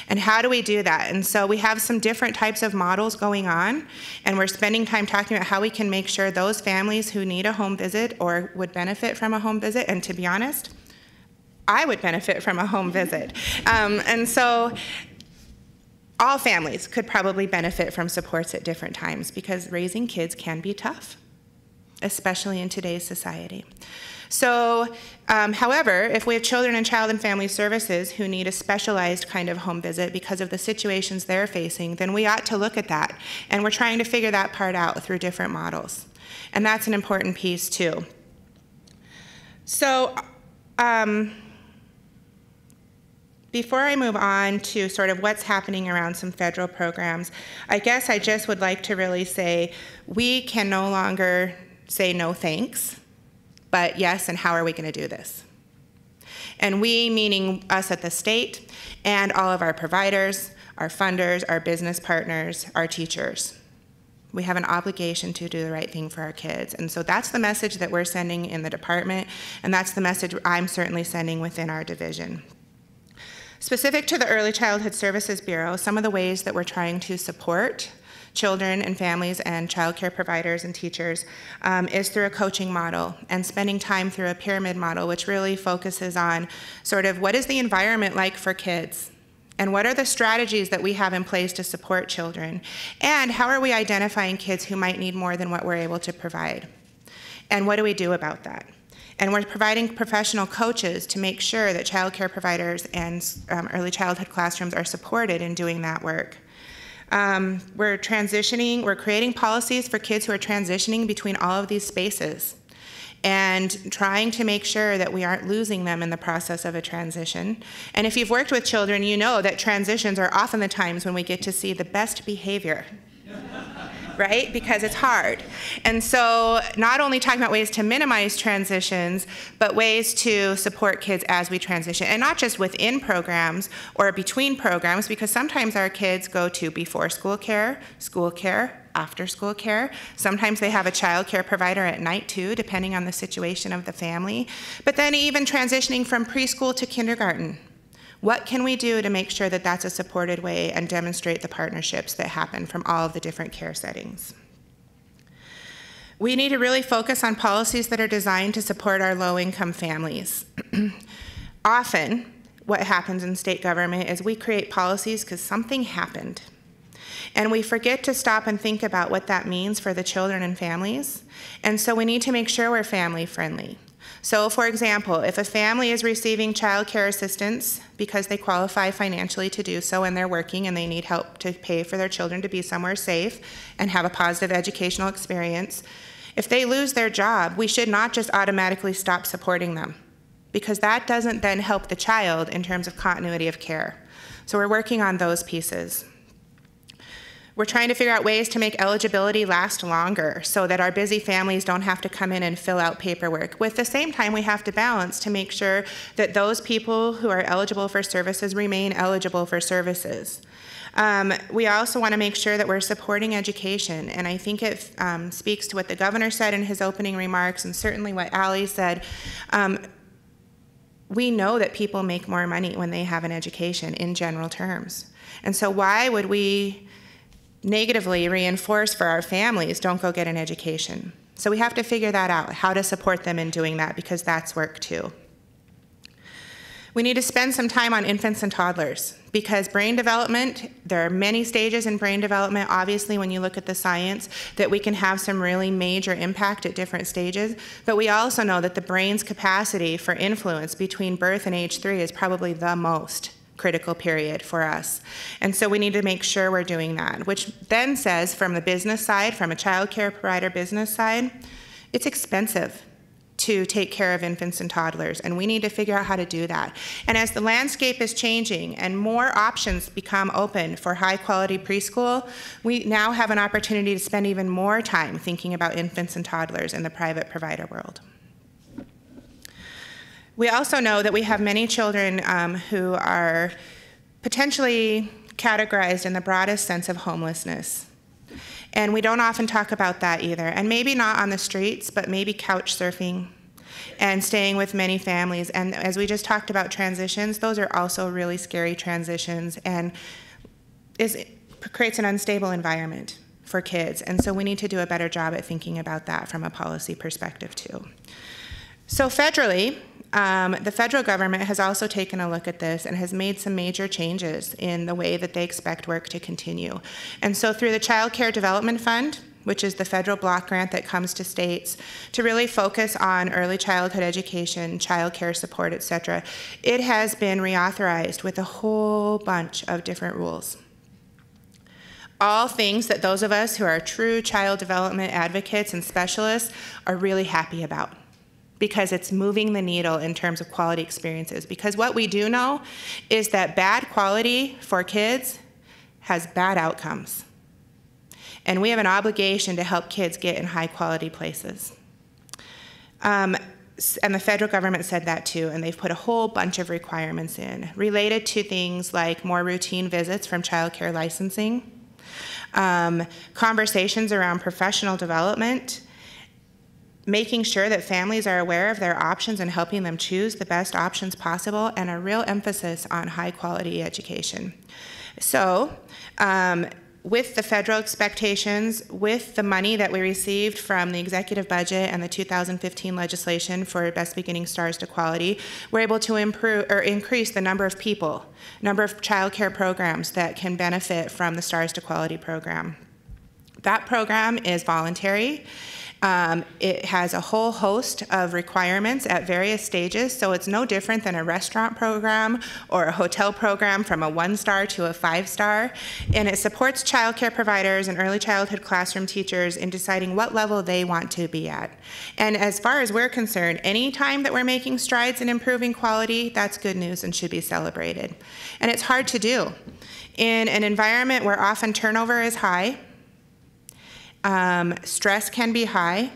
And how do we do that? And so we have some different types of models going on, and we're spending time talking about how we can make sure those families who need a home visit or would benefit from a home visit, and to be honest, I would benefit from a home visit. And so all families could probably benefit from supports at different times, because raising kids can be tough, especially in today's society. So, however, if we have children in child and family services who need a specialized kind of home visit because of the situations they're facing, then we ought to look at that. And we're trying to figure that part out through different models. And that's an important piece too. So, before I move on to sort of what's happening around some federal programs, I guess I just would like to really say we can no longer say no thanks, but yes, and how are we going to do this? And we, meaning us at the state and all of our providers, our funders, our business partners, our teachers. We have an obligation to do the right thing for our kids. And so that's the message that we're sending in the department, and that's the message I'm certainly sending within our division. Specific to the Early Childhood Services Bureau, some of the ways that we're trying to support children and families and child care providers and teachers is through a coaching model and spending time through a pyramid model, which really focuses on sort of what is the environment like for kids, and what are the strategies that we have in place to support children, and how are we identifying kids who might need more than what we're able to provide, and what do we do about that? And we're providing professional coaches to make sure that child care providers and early childhood classrooms are supported in doing that work. We're creating policies for kids who are transitioning between all of these spaces and trying to make sure that we aren't losing them in the process of a transition. And if you've worked with children, you know that transitions are often the times when we get to see the best behavior. Right? Because it's hard. And so not only talking about ways to minimize transitions, but ways to support kids as we transition. And not just within programs or between programs, because sometimes our kids go to before school care, after school care. Sometimes they have a child care provider at night too, depending on the situation of the family. But then even transitioning from preschool to kindergarten. What can we do to make sure that that's a supported way and demonstrate the partnerships that happen from all of the different care settings? We need to really focus on policies that are designed to support our low-income families. Often, what happens in state government is we create policies because something happened. And we forget to stop and think about what that means for the children and families. And so we need to make sure we're family-friendly. So, for example, if a family is receiving child care assistance because they qualify financially to do so and they're working and they need help to pay for their children to be somewhere safe and have a positive educational experience, if they lose their job, we should not just automatically stop supporting them, because that doesn't then help the child in terms of continuity of care. So we're working on those pieces. We're trying to figure out ways to make eligibility last longer so that our busy families don't have to come in and fill out paperwork. With the same time, we have to balance to make sure that those people who are eligible for services remain eligible for services. We also want to make sure that we're supporting education, and I think it speaks to what the governor said in his opening remarks, and certainly what Ali said. We know that people make more money when they have an education in general terms. And so why would we negatively reinforce for our families, don't go get an education? So we have to figure that out, how to support them in doing that, because that's work too. We need to spend some time on infants and toddlers because brain development, there are many stages in brain development. Obviously, when you look at the science, that we can have some really major impact at different stages. But we also know that the brain's capacity for influence between birth and age 3 is probably the most critical period for us. And so we need to make sure we're doing that, which then says from the business side, from a child care provider business side, it's expensive to take care of infants and toddlers, and we need to figure out how to do that. And as the landscape is changing and more options become open for high-quality preschool, we now have an opportunity to spend even more time thinking about infants and toddlers in the private provider world. We also know that we have many children who are potentially categorized in the broadest sense of homelessness. And we don't often talk about that either. And maybe not on the streets, but maybe couch surfing and staying with many families. And as we just talked about transitions, those are also really scary transitions and creates an unstable environment for kids. And so we need to do a better job at thinking about that from a policy perspective too. So federally, the federal government has also taken a look at this and has made some major changes in the way that they expect work to continue. And so through the Child Care Development Fund, which is the federal block grant that comes to states to really focus on early childhood education, child care support, et cetera, it has been reauthorized with a whole bunch of different rules. All things that those of us who are true child development advocates and specialists are really happy about, because it's moving the needle in terms of quality experiences. Because what we do know is that bad quality for kids has bad outcomes. And we have an obligation to help kids get in high quality places. And the federal government said that too, and they've put a whole bunch of requirements in related to things like more routine visits from child care licensing, conversations around professional development, making sure that families are aware of their options and helping them choose the best options possible, and a real emphasis on high quality education. So, with the federal expectations, with the money that we received from the executive budget and the 2015 legislation for Best Beginning Stars to Quality, we're able to improve or increase the number of people, number of child care programs that can benefit from the Stars to Quality program. That program is voluntary. It has a whole host of requirements at various stages, so it's no different than a restaurant program or a hotel program from a 1-star to a 5-star, and it supports child care providers and early childhood classroom teachers in deciding what level they want to be at. And as far as we're concerned, any time that we're making strides in improving quality, that's good news and should be celebrated. And it's hard to do. In an environment where often turnover is high, stress can be high,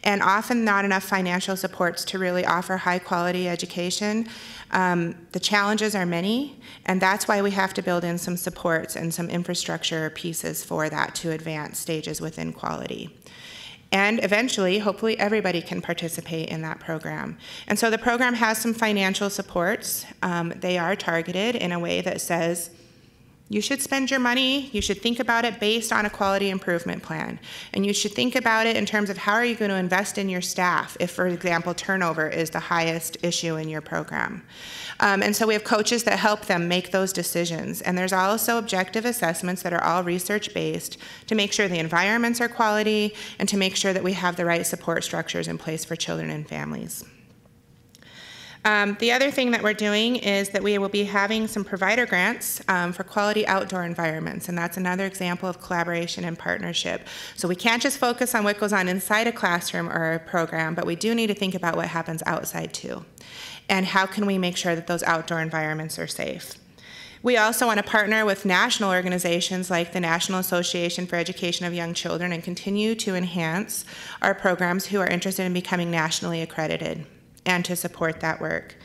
and often not enough financial supports to really offer high quality education. The challenges are many, and that's why we have to build in some supports and some infrastructure pieces for that to advance stages within quality. And eventually, hopefully everybody can participate in that program. And so the program has some financial supports. They are targeted in a way that says, you should spend your money, you should think about it based on a quality improvement plan. And you should think about it in terms of how are you going to invest in your staff if, for example, turnover is the highest issue in your program. And so we have coaches that help them make those decisions. And there's also objective assessments that are all research-based to make sure the environments are quality and to make sure that we have the right support structures in place for children and families. The other thing that we're doing is that we will be having some provider grants for quality outdoor environments, and that's another example of collaboration and partnership. So we can't just focus on what goes on inside a classroom or a program, but we do need to think about what happens outside too. And how can we make sure that those outdoor environments are safe? We also want to partner with national organizations like the National Association for Education of Young Children and continue to enhance our programs who are interested in becoming nationally accredited, and to support that work.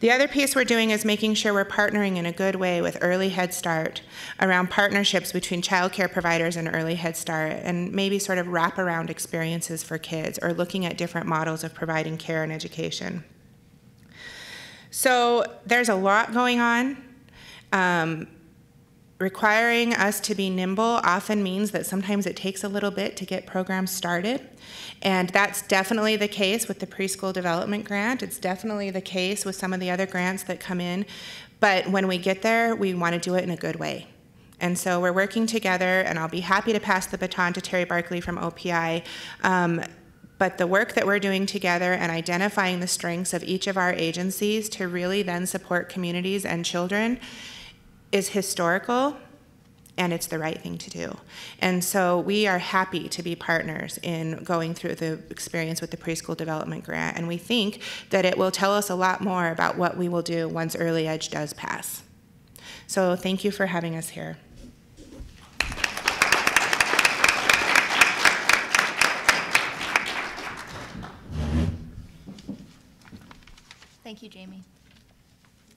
The other piece we're doing is making sure we're partnering in a good way with Early Head Start around partnerships between child care providers and Early Head Start, and maybe sort of wraparound experiences for kids, or looking at different models of providing care and education. So there's a lot going on. requiring us to be nimble often means that sometimes it takes a little bit to get programs started. And that's definitely the case with the Preschool Development Grant. It's definitely the case with some of the other grants that come in. But when we get there, we want to do it in a good way. And so we're working together, and I'll be happy to pass the baton to Terry Barkley from OPI. But the work that we're doing together and identifying the strengths of each of our agencies to really then support communities and children is historical, and it's the right thing to do. And so we are happy to be partners in going through the experience with the Preschool Development Grant, and we think that it will tell us a lot more about what we will do once Early Edge does pass. So thank you for having us here. Thank you, Jamie.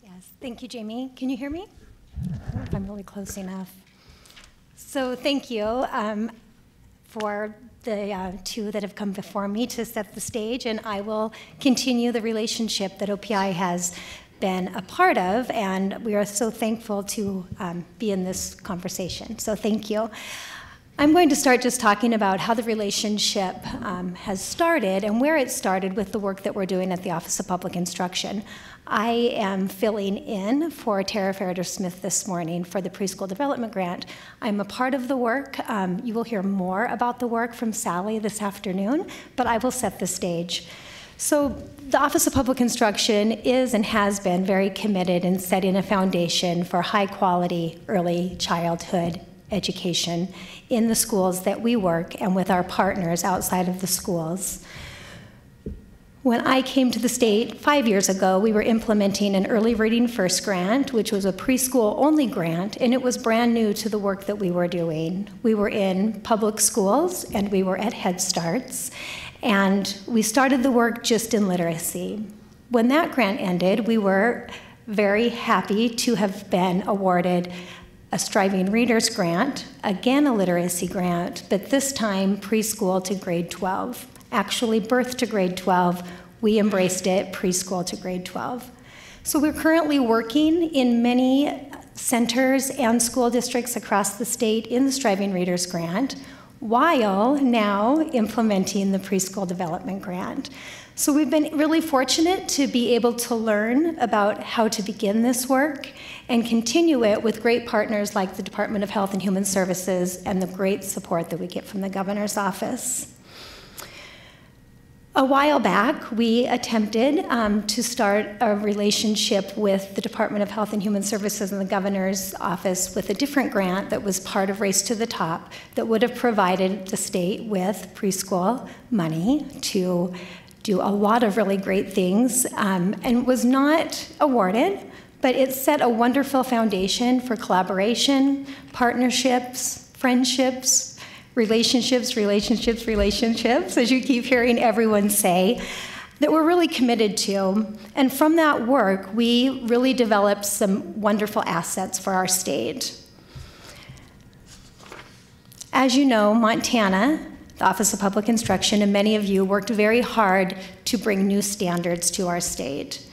Yes, thank you, Jamie. Can you hear me? I don't know if I'm really close enough. So thank you for the two that have come before me to set the stage, and I will continue the relationship that OPI has been a part of, and we are so thankful to be in this conversation. So thank you. I'm going to start just talking about how the relationship has started and where it started with the work that we're doing at the Office of Public Instruction. I am filling in for Tara Ferriter-Smith this morning for the Preschool Development Grant. I'm a part of the work. You will hear more about the work from Sally this afternoon, but I will set the stage. So the Office of Public Instruction is and has been very committed in setting a foundation for high-quality early childhood education in the schools that we work and with our partners outside of the schools. When I came to the state 5 years ago, we were implementing an Early Reading First grant, which was a preschool-only grant, and it was brand new to the work that we were doing. We were in public schools, and we were at Head Starts, and we started the work just in literacy. When that grant ended, we were very happy to have been awarded a Striving Readers grant, again a literacy grant, but this time preschool to grade 12. Actually, birth to grade 12, we embraced it, preschool to grade 12. So we're currently working in many centers and school districts across the state in the Striving Readers grant, while now implementing the Preschool Development Grant. So we've been really fortunate to be able to learn about how to begin this work and continue it with great partners like the Department of Health and Human Services and the great support that we get from the governor's office. A while back, we attempted to start a relationship with the Department of Health and Human Services and the governor's office with a different grant that was part of Race to the Top that would have provided the state with preschool money to do a lot of really great things, and was not awarded, but it set a wonderful foundation for collaboration, partnerships, friendships, relationships, as you keep hearing everyone say, that we're really committed to. And from that work, we really developed some wonderful assets for our state. As you know, Montana, the Office of Public Instruction, and many of you worked very hard to bring new standards to our state.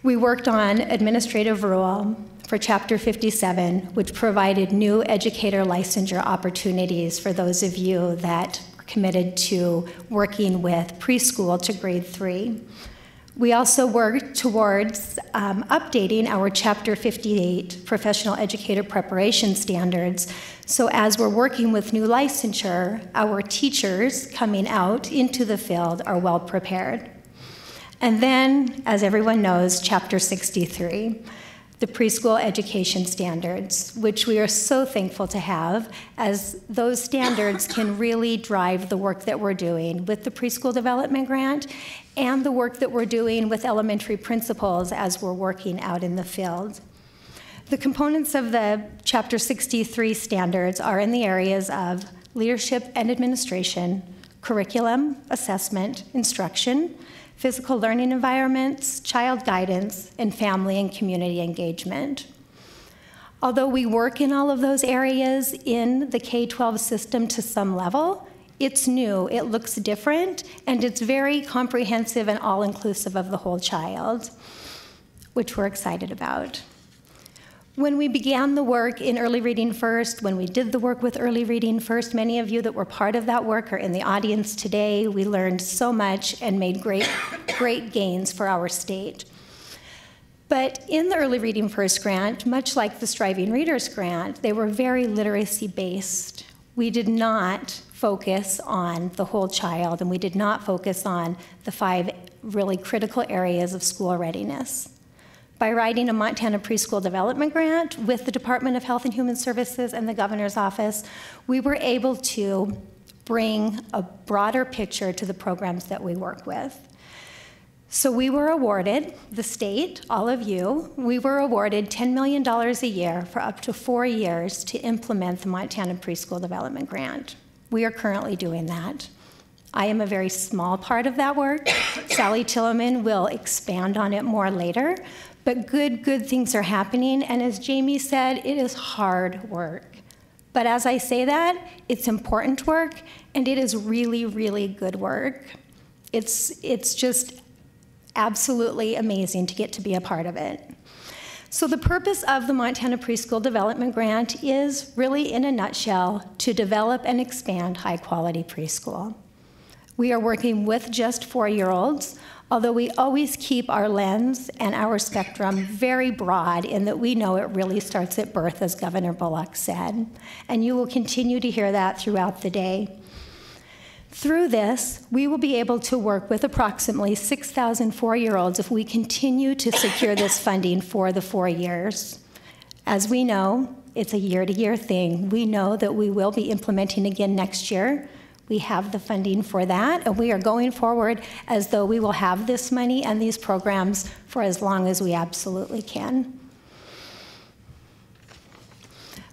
We worked on administrative rule for Chapter 57, which provided new educator licensure opportunities for those of you that are committed to working with preschool to grade 3. We also worked towards updating our Chapter 58 professional educator preparation standards. So as we're working with new licensure, our teachers coming out into the field are well prepared. And then, as everyone knows, Chapter 63, the preschool education standards, which we are so thankful to have, as those standards can really drive the work that we're doing with the Preschool Development Grant and the work that we're doing with elementary principals as we're working out in the field. The components of the Chapter 63 standards are in the areas of leadership and administration, curriculum, assessment, instruction, physical learning environments, child guidance, and family and community engagement. Although we work in all of those areas in the K-12 system to some level, it's new, it looks different, and it's very comprehensive and all-inclusive of the whole child, which we're excited about. When we began the work in Early Reading First, when we did the work with Early Reading First, many of you that were part of that work are in the audience today. We learned so much and made great gains for our state. But in the Early Reading First grant, much like the Striving Readers grant, they were very literacy-based. We did not focus on the whole child, and we did not focus on the 5 really critical areas of school readiness. By writing a Montana Preschool Development Grant with the Department of Health and Human Services and the Governor's Office, we were able to bring a broader picture to the programs that we work with. So we were awarded, the state, all of you, we were awarded $10 million a year for up to 4 years to implement the Montana Preschool Development Grant. We are currently doing that. I am a very small part of that work. Sally Tilleman will expand on it more later, but good things are happening, and as Jamie said, it is hard work. But as I say that, it's important work, and it is really good work. It's just absolutely amazing to get to be a part of it. So the purpose of the Montana Preschool Development Grant is really, in a nutshell, to develop and expand high-quality preschool. We are working with just 4-year-olds, although we always keep our lens and our spectrum very broad in that we know it really starts at birth, as Governor Bullock said. And you will continue to hear that throughout the day. Through this, we will be able to work with approximately 6,000 4-year-olds if we continue to secure this funding for the 4 years. As we know, it's a year-to-year thing. We know that we will be implementing again next year. We have the funding for that, and we are going forward as though we will have this money and these programs for as long as we absolutely can.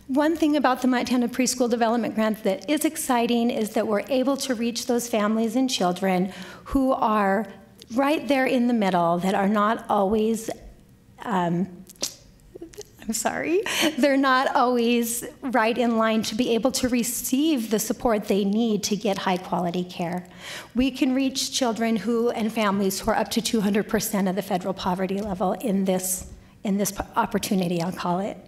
One thing about the Montana Preschool Development Grant that is exciting is that we're able to reach those families and children who are right there in the middle, that are not always, they're not always right in line to be able to receive the support they need to get high quality care. We can reach children who and families who are up to 200% of the federal poverty level in this opportunity, I'll call it.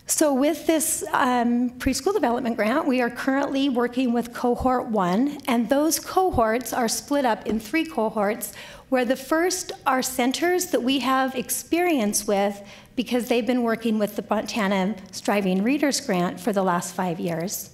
So with this preschool development grant, we are currently working with cohort 1, and those cohorts are split up in 3 cohorts, where the first are centers that we have experience with because they've been working with the Montana Striving Readers Grant for the last 5 years.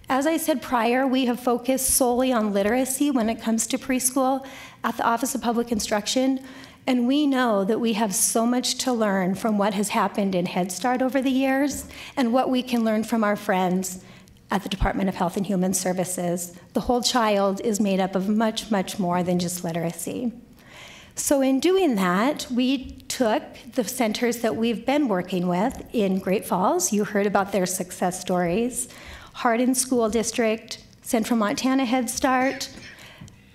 As I said prior, we have focused solely on literacy when it comes to preschool at the Office of Public Instruction. And we know that we have so much to learn from what has happened in Head Start over the years and what we can learn from our friends at the Department of Health and Human Services. The whole child is made up of much more than just literacy. So in doing that, we took the centers that we've been working with in Great Falls. You heard about their success stories. Hardin School District, Central Montana Head Start,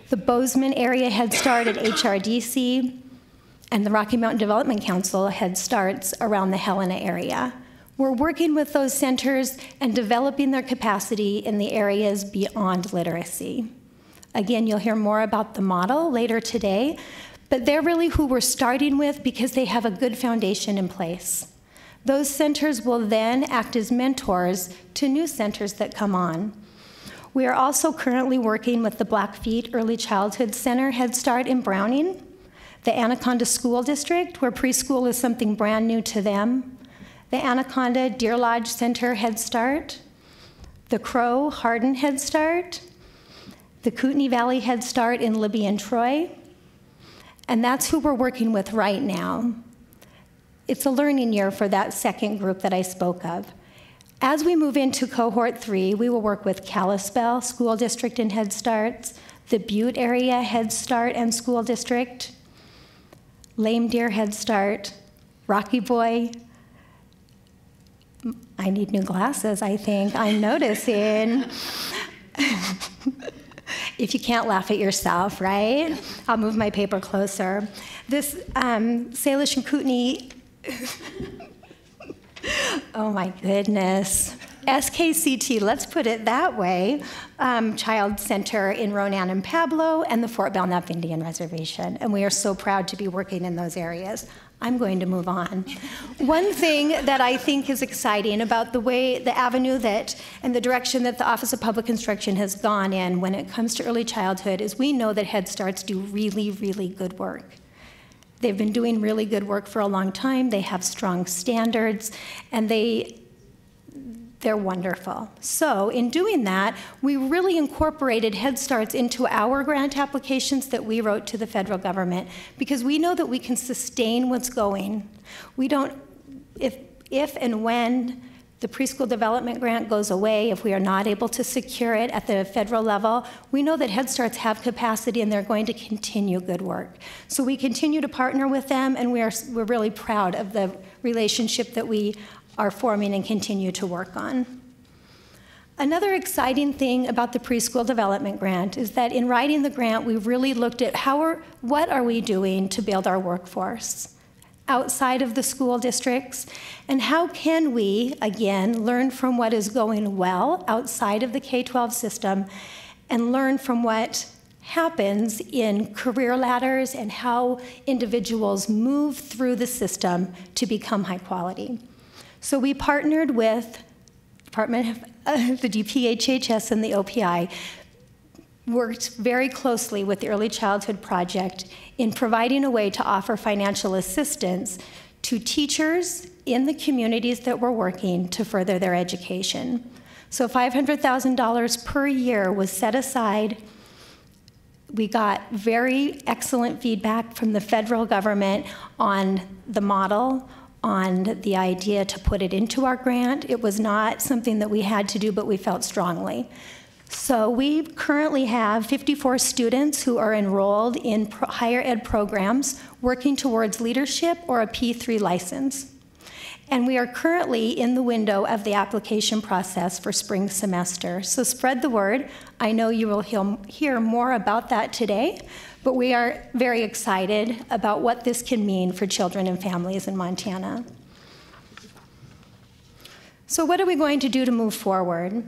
the Bozeman Area Head Start at HRDC, and the Rocky Mountain Development Council Head Starts around the Helena area. We're working with those centers and developing their capacity in the areas beyond literacy. Again, you'll hear more about the model later today, but they're really who we're starting with because they have a good foundation in place. Those centers will then act as mentors to new centers that come on. We are also currently working with the Blackfeet Early Childhood Center Head Start in Browning, the Anaconda School District, where preschool is something brand new to them, the Anaconda Deer Lodge Center Head Start, the Crow Hardin Head Start, the Kootenai Valley Head Start in Libby and Troy, and that's who we're working with right now. It's a learning year for that second group that I spoke of. As we move into cohort 3, we will work with Kalispell School District and Head Starts, the Butte Area Head Start and School District, Lame Deer Head Start, Rocky Boy. I need new glasses, I think. I'm noticing. If you can't laugh at yourself, right? I'll move my paper closer. This Salish and Kootenai, oh my goodness. SKCT, let's put it that way, Child Center in Ronan and Pablo, and the Fort Belknap Indian Reservation. And we are so proud to be working in those areas. I'm going to move on. One thing that I think is exciting about the avenue and the direction that the Office of Public Instruction has gone in when it comes to early childhood is we know that Head Starts do really, really good work. They've been doing really good work for a long time. They have strong standards, and they're wonderful. So in doing that, we really incorporated Head Starts into our grant applications that we wrote to the federal government because we know that we can sustain what's going. We don't, if and when the preschool development grant goes away, if we are not able to secure it at the federal level, we know that Head Starts have capacity and they're going to continue good work. So we continue to partner with them, and we're really proud of the relationship that we are forming and continue to work on. Another exciting thing about the preschool development grant is that in writing the grant, we really looked at what are we doing to build our workforce outside of the school districts, and how can we, again, learn from what is going well outside of the K-12 system and learn from what happens in career ladders and how individuals move through the system to become high quality. So we partnered with the DPHHS and the OPI, worked very closely with the Early Childhood Project in providing a way to offer financial assistance to teachers in the communities that we're working to further their education. So $500,000 per year was set aside. We got very excellent feedback from the federal government on the model, on the idea to put it into our grant. It was not something that we had to do, but we felt strongly. So we currently have 54 students who are enrolled in higher ed programs working towards leadership or a P3 license. And we are currently in the window of the application process for spring semester. So spread the word. I know you will hear more about that today, but we are very excited about what this can mean for children and families in Montana. So what are we going to do to move forward?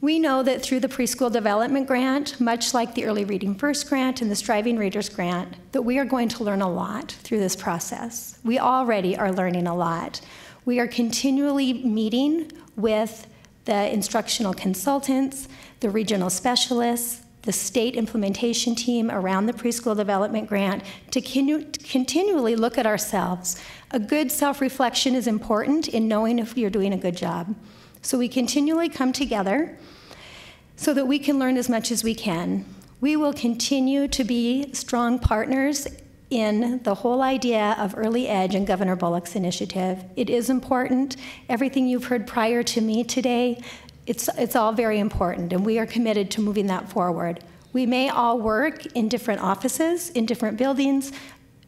We know that through the Preschool Development Grant, much like the Early Reading First Grant and the Striving Readers Grant, that we are going to learn a lot through this process. We already are learning a lot. We are continually meeting with the instructional consultants, the regional specialists, the state implementation team around the Preschool Development Grant to continually look at ourselves. A good self-reflection is important in knowing if you're doing a good job. So we continually come together so that we can learn as much as we can. We will continue to be strong partners in the whole idea of Early Edge and Governor Bullock's initiative. It is important. Everything you've heard prior to me today, it's all very important, and we are committed to moving that forward. We may all work in different offices, in different buildings,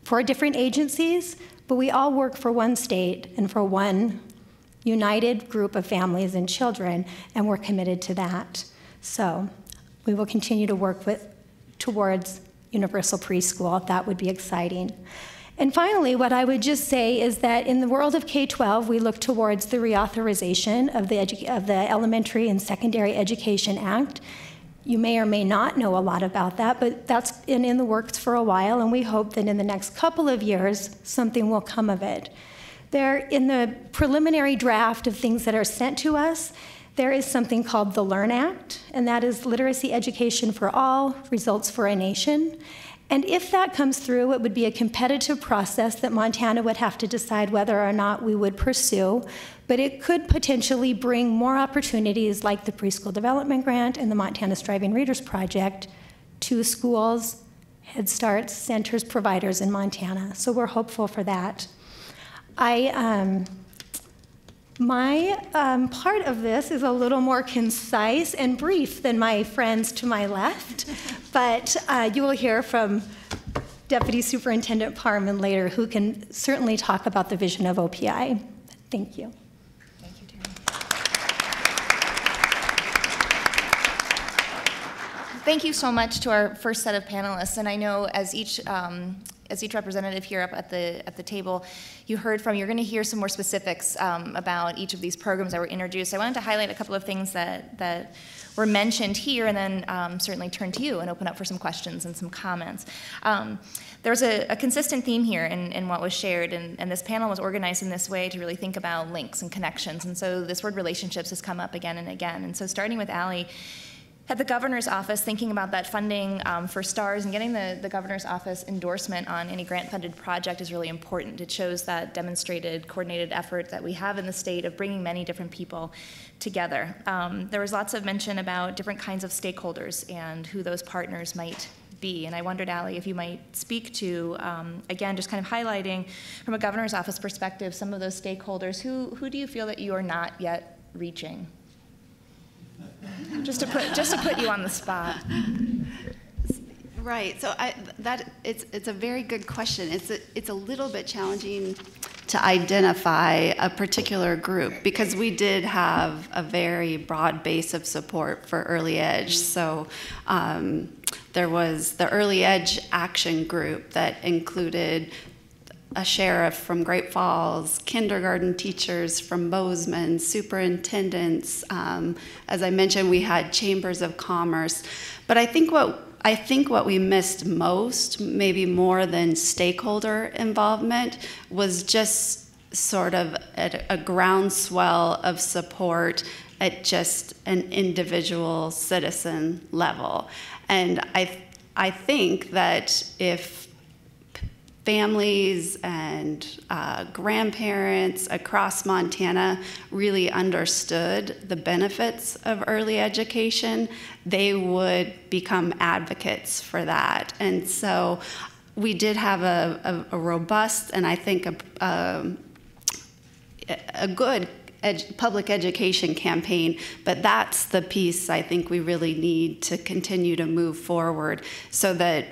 for different agencies, but we all work for one state and for one united group of families and children, and we're committed to that. So we will continue to work towards universal preschool. That would be exciting. And finally, what I would just say is that in the world of K-12, we look towards the reauthorization of the Elementary and Secondary Education Act. You may or may not know a lot about that, but that's been in the works for a while, and we hope that in the next couple of years, something will come of it. In the preliminary draft of things that are sent to us, there is something called the LEARN Act, and that is Literacy Education for All, Results for a Nation. And if that comes through, it would be a competitive process that Montana would have to decide whether or not we would pursue, but it could potentially bring more opportunities like the Preschool Development Grant and the Montana Striving Readers Project to schools, Head Start centers, providers in Montana. So we're hopeful for that. My part of this is a little more concise and brief than my friends to my left, but you will hear from Deputy Superintendent Parman later, who can certainly talk about the vision of OPI. Thank you. Thank you, Terry. Thank you so much to our first set of panelists, and I know as each as each representative here up at the table, you're going to hear some more specifics about each of these programs that were introduced. I wanted to highlight a couple of things that were mentioned here, and then certainly turn to you and open up for some questions and some comments. There's a consistent theme here in what was shared, and this panel was organized in this way to really think about links and connections, and so this word relationships has come up again and again. And so starting with Allie, at the governor's office, thinking about that funding for STARS and getting the governor's office endorsement on any grant-funded project is really important. It shows that demonstrated, coordinated effort that we have in the state of bringing many different people together. There was lots of mention about different kinds of stakeholders and who those partners might be. And I wondered, Allie, if you might speak to, again, just kind of highlighting from a governor's office perspective some of those stakeholders. Who do you feel that you are not yet reaching? Just to put you on the spot. Right. So it's a very good question. It's a little bit challenging to identify a particular group because we did have a very broad base of support for Early Edge. So there was the Early Edge Action Group that included a sheriff from Great Falls, kindergarten teachers from Bozeman, superintendents. As I mentioned, we had chambers of commerce. But I think what we missed most, maybe more than stakeholder involvement, was just sort of a groundswell of support at just an individual citizen level. And I think that if families and grandparents across Montana really understood the benefits of early education, they would become advocates for that. And so we did have a robust and I think a good public education campaign, but that's the piece I think we really need to continue to move forward so that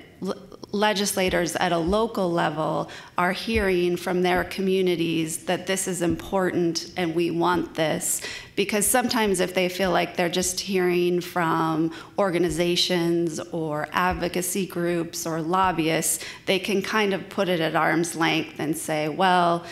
legislators at a local level are hearing from their communities that this is important and we want this. Because sometimes if they feel like they're just hearing from organizations or advocacy groups or lobbyists, they can kind of put it at arm's length and say, well,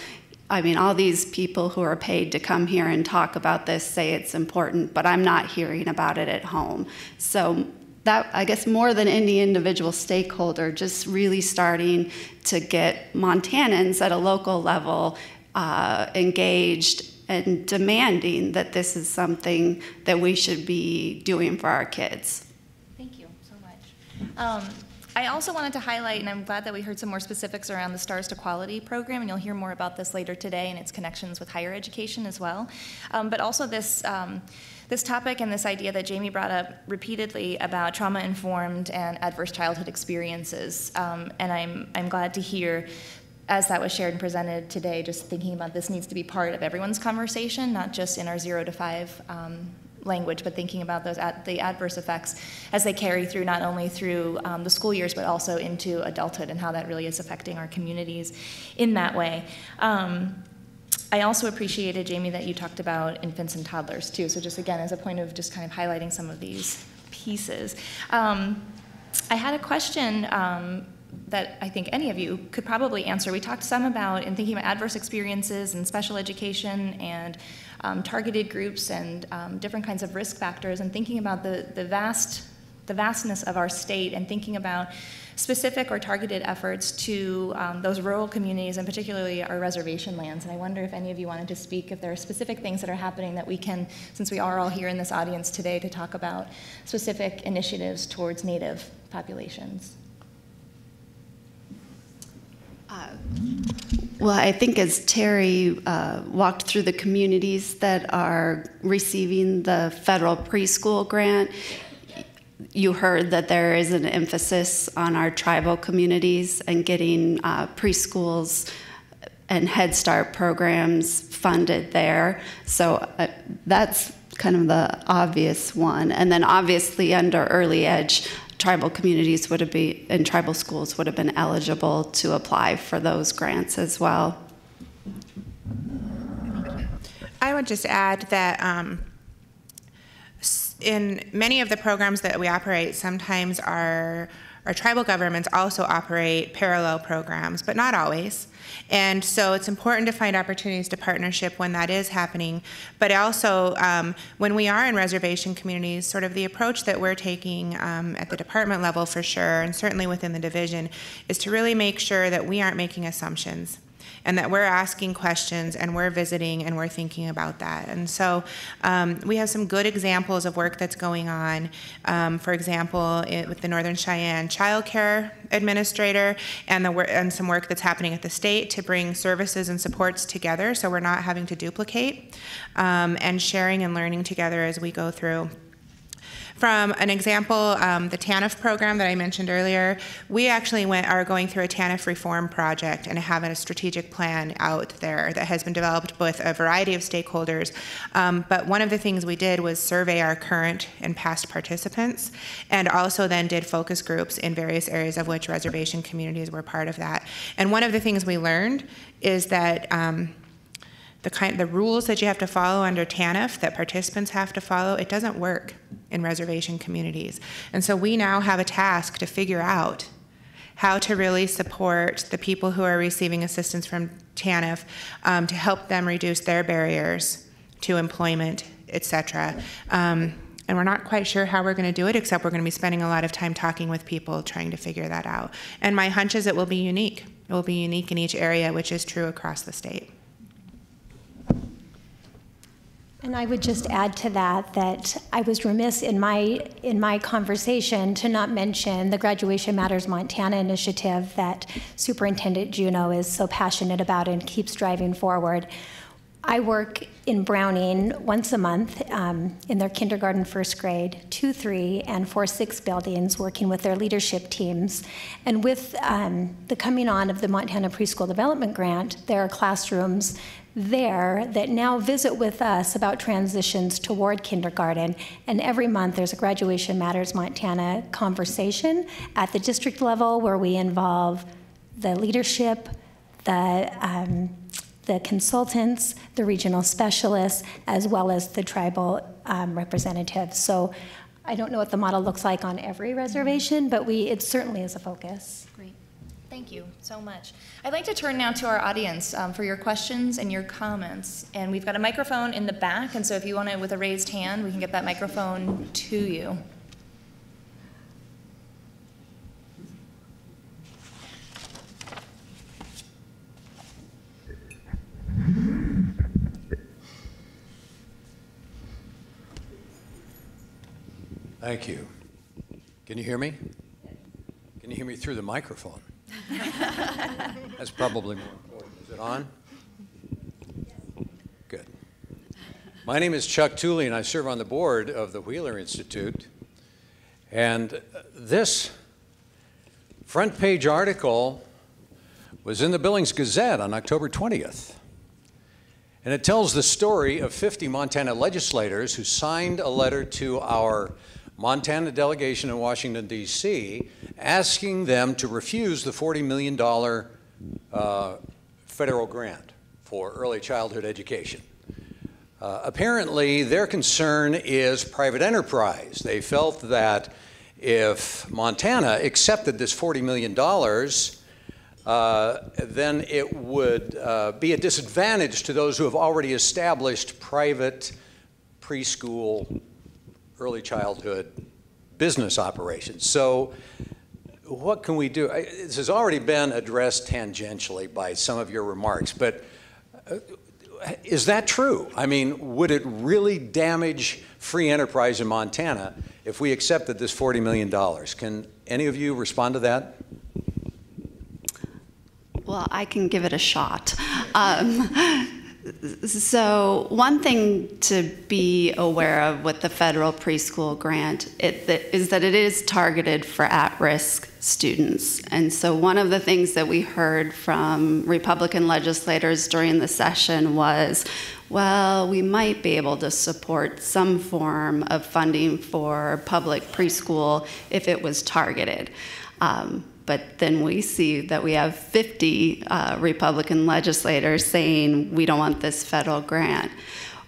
I mean, all these people who are paid to come here and talk about this say it's important, but I'm not hearing about it at home. So that, I guess, more than any individual stakeholder, just really starting to get Montanans at a local level engaged and demanding that this is something that we should be doing for our kids. Thank you so much. I also wanted to highlight, and I'm glad that we heard some more specifics around the STARS to Quality program, and you'll hear more about this later today and its connections with higher education as well. But also this topic and this idea that Jamie brought up repeatedly about trauma-informed and adverse childhood experiences. And I'm glad to hear, as that was shared and presented today, just thinking about this needs to be part of everyone's conversation, not just in our 0 to 5 language, but thinking about those the adverse effects as they carry through not only through the school years, but also into adulthood and how that really is affecting our communities in that way. I also appreciated, Jamie, that you talked about infants and toddlers too. So just again, as a point of just kind of highlighting some of these pieces. I had a question that I think any of you could probably answer. We talked some about, in thinking about adverse experiences and special education and targeted groups and different kinds of risk factors, and thinking about the vastness of our state, and thinking about specific or targeted efforts to those rural communities, and particularly our reservation lands. And I wonder if any of you wanted to speak, if there are specific things that are happening that we can, since we are all here in this audience today, to talk about specific initiatives towards Native populations. Well, I think as Terry walked through the communities that are receiving the federal preschool grant, you heard that there is an emphasis on our tribal communities and getting preschools and Head Start programs funded there. So that's kind of the obvious one. And then obviously under Early Edge, tribal communities would have been, and tribal schools would have been eligible to apply for those grants as well. I would just add that in many of the programs that we operate, sometimes our our tribal governments also operate parallel programs, but not always. And so it's important to find opportunities to partnership when that is happening. But also, when we are in reservation communities, sort of the approach that we're taking at the department level for sure, and certainly within the division, is to really make sure that we aren't making assumptions, and that we're asking questions and we're visiting and we're thinking about that. And so we have some good examples of work that's going on. For example, with the Northern Cheyenne Child Care Administrator and some work that's happening at the state to bring services and supports together so we're not having to duplicate, and sharing and learning together as we go through. From an example, the TANF program that I mentioned earlier, we actually are going through a TANF reform project and having a strategic plan out there that has been developed with a variety of stakeholders. But one of the things we did was survey our current and past participants, and also then did focus groups in various areas of which reservation communities were part of that. And one of the things we learned is that the rules that you have to follow under TANF that participants have to follow, it doesn't work in reservation communities. And so we now have a task to figure out how to really support the people who are receiving assistance from TANF to help them reduce their barriers to employment, et cetera. And we're not quite sure how we're going to do it, except we're going to be spending a lot of time talking with people trying to figure that out. And my hunch is it will be unique. It will be unique in each area, which is true across the state. And I would just add to that that I was remiss in my conversation to not mention the Graduation Matters Montana initiative that Superintendent Juneau is so passionate about and keeps driving forward. I work in Browning once a month in their kindergarten, first grade, 2, 3, and 4, 6 buildings, working with their leadership teams. And with the coming on of the Montana Preschool Development Grant, there are classrooms there that now visit with us about transitions toward kindergarten. And every month there's a Graduation Matters Montana conversation at the district level where we involve the leadership, the consultants, the regional specialists, as well as the tribal representatives. So I don't know what the model looks like on every reservation, but it certainly is a focus. Great. Thank you so much. I'd like to turn now to our audience for your questions and your comments. And we've got a microphone in the back, and so if you want to, with a raised hand, we can get that microphone to you. Thank you. Can you hear me? Can you hear me through the microphone? That's probably more important. Is it on? Good. My name is Chuck Tooley, and I serve on the board of the Wheeler Institute. And this front page article was in the Billings Gazette on October 20th. And it tells the story of 50 Montana legislators who signed a letter to our Montana delegation in Washington, D.C., asking them to refuse the $40 million federal grant for early childhood education. Apparently, their concern is private enterprise. They felt that if Montana accepted this $40 million, then it would be a disadvantage to those who have already established private preschool, early childhood business operations. So what can we do? This has already been addressed tangentially by some of your remarks, but is that true? I mean, would it really damage free enterprise in Montana if we accepted this $40 million? Can any of you respond to that? Well, I can give it a shot. So one thing to be aware of with the federal preschool grant is that it is targeted for at-risk students. And so one of the things that we heard from Republican legislators during the session was, well, we might be able to support some form of funding for public preschool if it was targeted. But then we see that we have 50 Republican legislators saying we don't want this federal grant.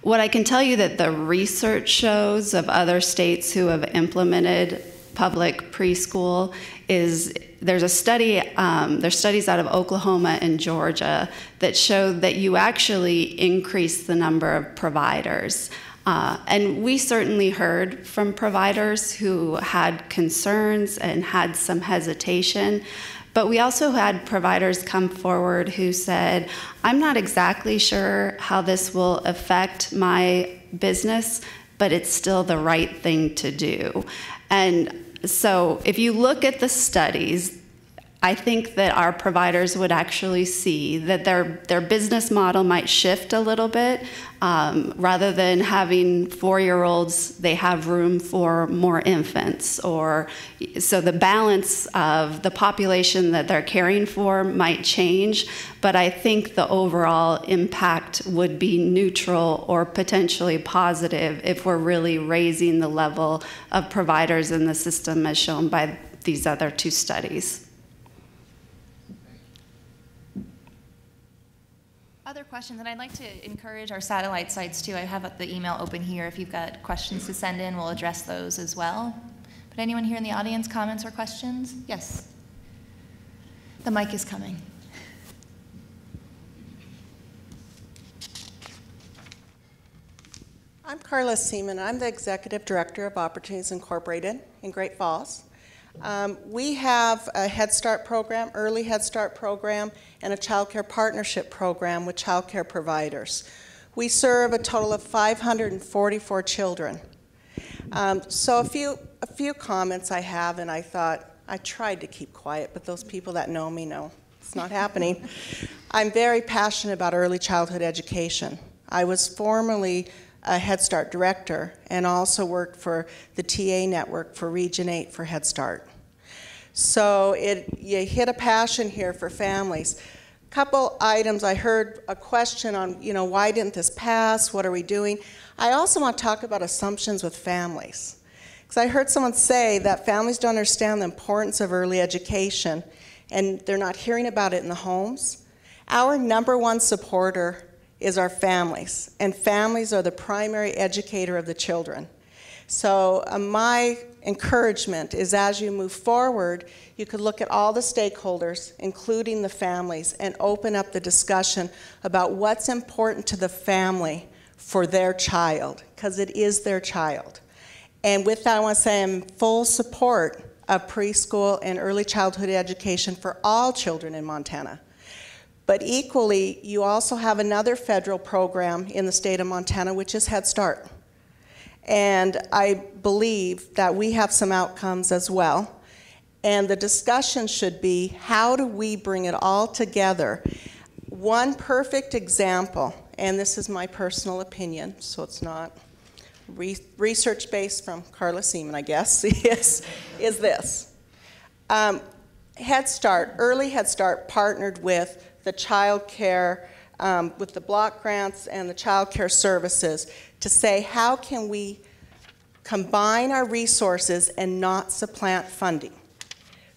What I can tell you that the research shows of other states who have implemented public preschool is there's a study, there's studies out of Oklahoma and Georgia that show that you actually increase the number of providers. And we certainly heard from providers who had concerns and had some hesitation, but we also had providers come forward who said, I'm not exactly sure how this will affect my business, but it's still the right thing to do. And so if you look at the studies, I think that our providers would actually see that their business model might shift a little bit. Rather than having 4-year-olds, they have room for more infants. So the balance of the population that they're caring for might change, but I think the overall impact would be neutral or potentially positive if we're really raising the level of providers in the system as shown by these other 2 studies. Other questions, and I'd like to encourage our satellite sites too. I have the email open here. If you've got questions to send in, we'll address those as well. But anyone here in the audience, comments or questions? Yes. The mic is coming. I'm Carla Seaman. I'm the Executive Director of Opportunities Incorporated in Great Falls. We have a Head Start program, early Head Start program, and a Child Care Partnership program with child care providers. We serve a total of 544 children. So a few comments I have, and I thought, I tried to keep quiet, but those people that know me know it's not happening. I'm very passionate about early childhood education. I was formerly a Head Start director and also worked for the TA network for Region 8 for Head Start. So you hit a passion here for families. Couple items, I heard a question on, why didn't this pass? What are we doing? I also want to talk about assumptions with families. Because I heard someone say that families don't understand the importance of early education and they're not hearing about it in the homes. Our #1 supporter is our families, and families are the primary educator of the children. So my encouragement is as you move forward, you could look at all the stakeholders, including the families, and open up the discussion about what's important to the family for their child, because it is their child. And with that, I want to say I'm in full support of preschool and early childhood education for all children in Montana. But equally, you also have another federal program in the state of Montana, which is Head Start. And I believe that we have some outcomes as well. And the discussion should be, how do we bring it all together? One perfect example, and this is my personal opinion, so it's not research-based from Carla Seaman, I guess, is this. Head Start, early Head Start partnered with the child care, with the block grants and the child care services to say, how can we combine our resources and not supplant funding?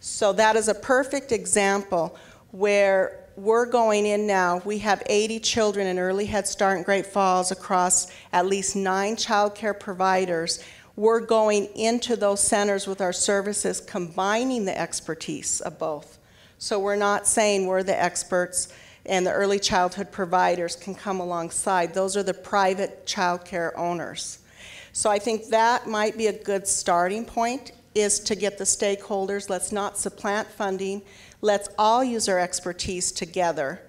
So that is a perfect example where we're going in now. We have 80 children in early Head Start in Great Falls across at least 9 child care providers. We're going into those centers with our services, combining the expertise of both. So we're not saying we're the experts and the early childhood providers can come alongside. Those are the private child care owners. So I think that might be a good starting point, is to get the stakeholders. Let's not supplant funding. Let's all use our expertise together.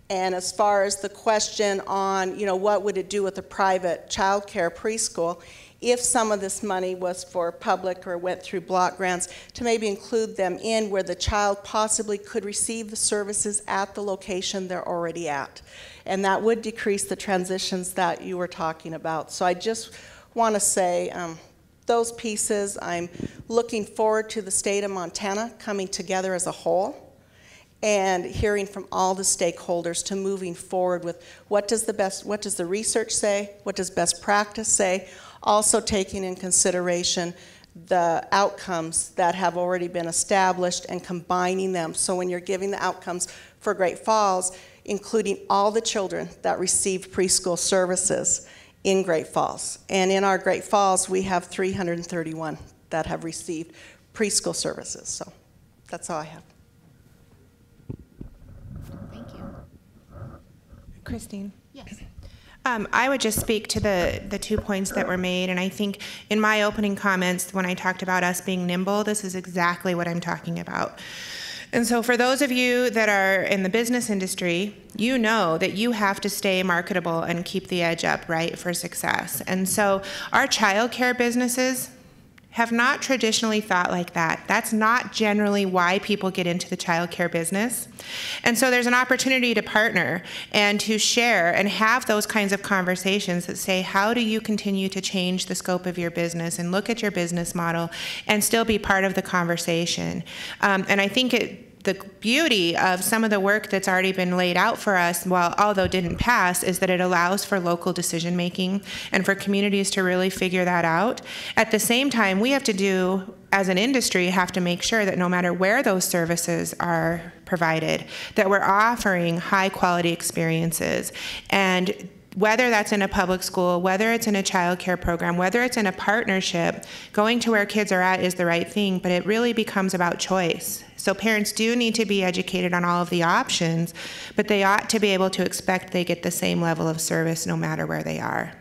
And as far as the question on, what would it do with a private child care preschool, if some of this money was for public or went through block grants, to maybe include them in where the child possibly could receive the services at the location they're already at. And that would decrease the transitions that you were talking about. So I just want to say those pieces, I'm looking forward to the state of Montana coming together as a whole and hearing from all the stakeholders to moving forward with what does the research say, what does best practice say, also taking in consideration the outcomes that have already been established and combining them. So when you're giving the outcomes for Great Falls, including all the children that received preschool services in Great Falls. And in our Great Falls, we have 331 that have received preschool services. So that's all I have. Thank you. Christine. Yes. I would just speak to the 2 points that were made, and I think in my opening comments when I talked about us being nimble, this is exactly what I'm talking about. And so for those of you that are in the business industry, you know that you have to stay marketable and keep the edge up, right, for success. And so our childcare businesses have not traditionally thought like that. That's not generally why people get into the childcare business. And so there's an opportunity to partner and to share and have those kinds of conversations that say, how do you continue to change the scope of your business and look at your business model and still be part of the conversation? And I think the beauty of some of the work that's already been laid out for us, although didn't pass, is that it allows for local decision making and for communities to really figure that out. At the same time, we have to do, as an industry, have to make sure that no matter where those services are provided, that we're offering high quality experiences. And whether that's in a public school, whether it's in a child care program, whether it's in a partnership, going to where kids are at is the right thing, but it really becomes about choice. So parents do need to be educated on all of the options, but they ought to be able to expect they get the same level of service no matter where they are.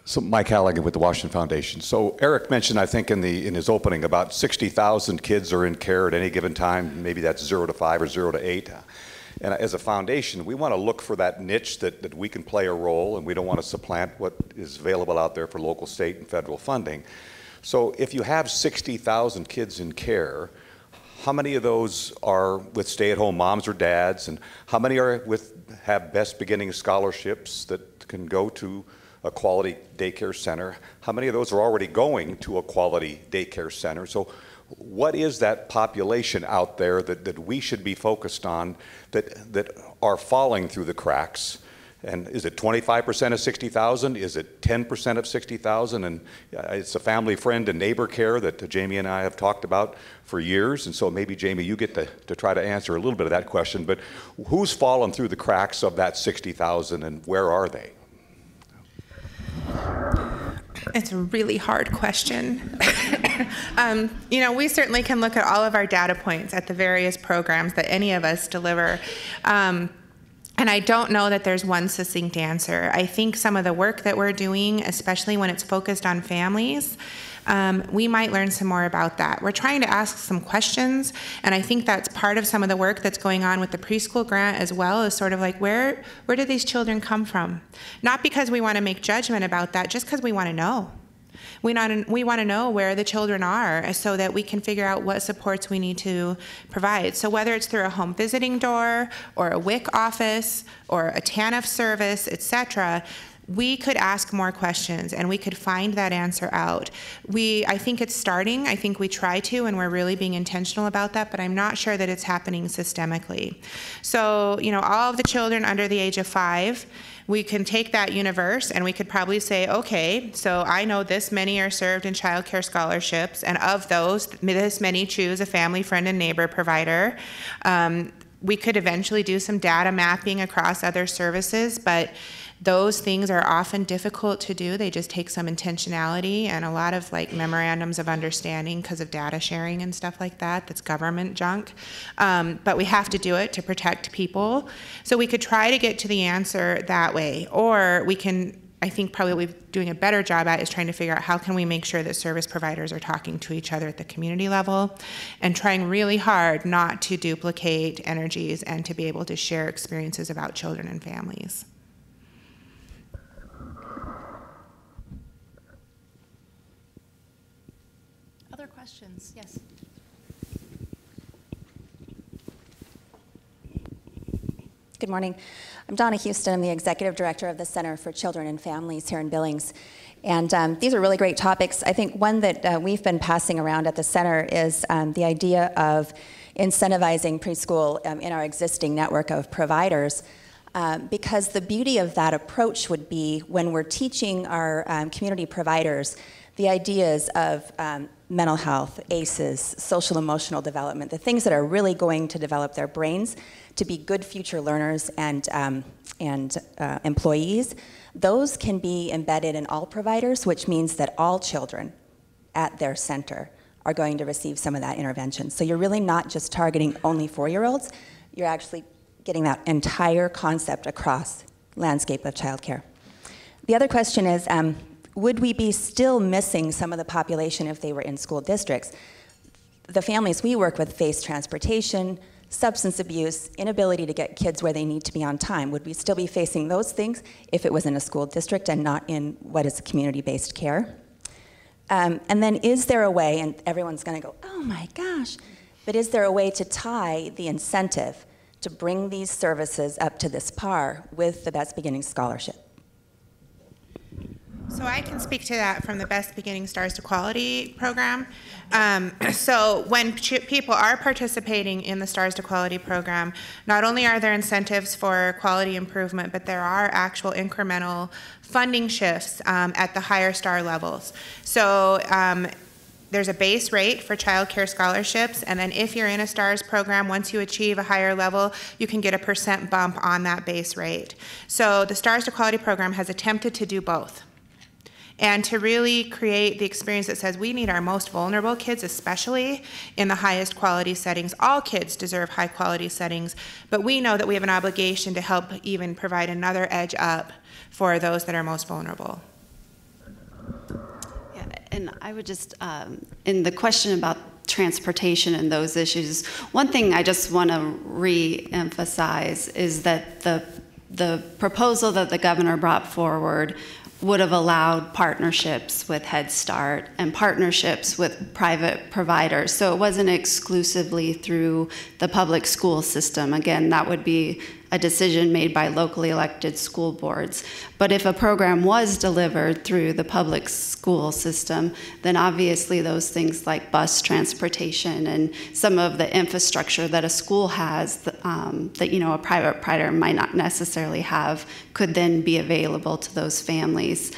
So Mike Halligan with the Washington Foundation. So Eric mentioned, I think, in his opening, about 60,000 kids are in care at any given time. Maybe that's 0 to 5 or 0 to 8. And as a foundation, we want to look for that niche that we can play a role, and we don't want to supplant what is available out there for local, state, and federal funding. So if you have 60,000 kids in care, how many of those are with stay-at-home moms or dads, and how many have best beginning scholarships that can go to a quality daycare center? How many of those are already going to a quality daycare center? So what is that population out there that we should be focused on that are falling through the cracks? And is it 25% of 60,000? Is it 10% of 60,000? And it's a family, friend, and neighbor care that Jamie and I have talked about for years. And so maybe, Jamie, you get to try to answer a little bit of that question. But who's fallen through the cracks of that 60,000, and where are they? It's a really hard question. We certainly can look at all of our data points at the various programs that any of us deliver. And I don't know that there's one succinct answer. I think some of the work that we're doing, especially when it's focused on families, we might learn some more about that. We're trying to ask some questions, and I think that's part of some of the work that's going on with the preschool grant as well, is sort of like, where do these children come from? Not because we want to make judgment about that, just because we want to know. We want to know where the children are so that we can figure out what supports we need to provide. So whether it's through a home visiting door or a WIC office or a TANF service, etc., we could ask more questions and we could find that answer out. I think it's starting. I think we try to, and we're really being intentional about that, but I'm not sure that it's happening systemically. So, all of the children under the age of 5, we can take that universe and we could probably say, okay, so I know this many are served in child care scholarships, and of those, this many choose a family, friend, and neighbor provider. We could eventually do some data mapping across other services, but those things are often difficult to do. They just take some intentionality and a lot of memorandums of understanding because of data sharing and stuff like that. That's government junk. But we have to do it to protect people. So we could try to get to the answer that way. Or we can, I think probably what we're doing a better job at is trying to figure out how can we make sure that service providers are talking to each other at the community level and trying really hard not to duplicate energies and to be able to share experiences about children and families. Questions? Yes. Good morning. I'm Donna Houston. I'm the Executive Director of the Center for Children and Families here in Billings. And these are really great topics. I think one that we've been passing around at the center is the idea of incentivizing preschool in our existing network of providers. Because the beauty of that approach would be when we're teaching our community providers the ideas of mental health, ACEs, social emotional development, the things that are really going to develop their brains to be good future learners and employees, those can be embedded in all providers, which means that all children at their center are going to receive some of that intervention. So you're really not just targeting only 4-year-olds, you're actually getting that entire concept across landscape of childcare. The other question is, would we be still missing some of the population if they were in school districts? The families we work with face transportation, substance abuse, inability to get kids where they need to be on time. Would we still be facing those things if it was in a school district and not in what is community-based care? And then is there a way, and everyone's gonna go, oh my gosh, but is there a way to tie the incentive to bring these services up to this par with the Best Beginnings Scholarship? So I can speak to that from the Best Beginning Stars to Quality program. So when people are participating in the Stars to Quality program, not only are there incentives for quality improvement, but there are actual incremental funding shifts at the higher star levels. So there's a base rate for child care scholarships, and then if you're in a STARS program, once you achieve a higher level, you can get a % bump on that base rate. So the Stars to Quality program has attempted to do both, and to really create the experience that says we need our most vulnerable kids, especially in the highest quality settings. All kids deserve high quality settings, but we know that we have an obligation to help even provide another edge up for those that are most vulnerable. Yeah, and I would just, in the question about transportation and those issues, one thing I just want to re-emphasize is that the proposal that the governor brought forward would have allowed partnerships with Head Start and partnerships with private providers. So it wasn't exclusively through the public school system. Again, that would be a decision made by locally elected school boards. But if a program was delivered through the public school system, then obviously those things like bus transportation and some of the infrastructure that a school has that a private provider might not necessarily have could then be available to those families.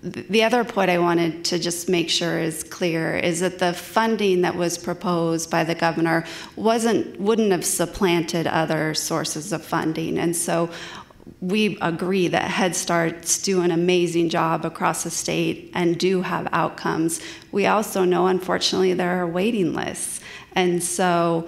The other point I wanted to just make sure is clear is that the funding that was proposed by the governor wouldn't have supplanted other sources of funding. And so we agree that Head Starts do an amazing job across the state and do have outcomes. We also know, unfortunately, there are waiting lists. And so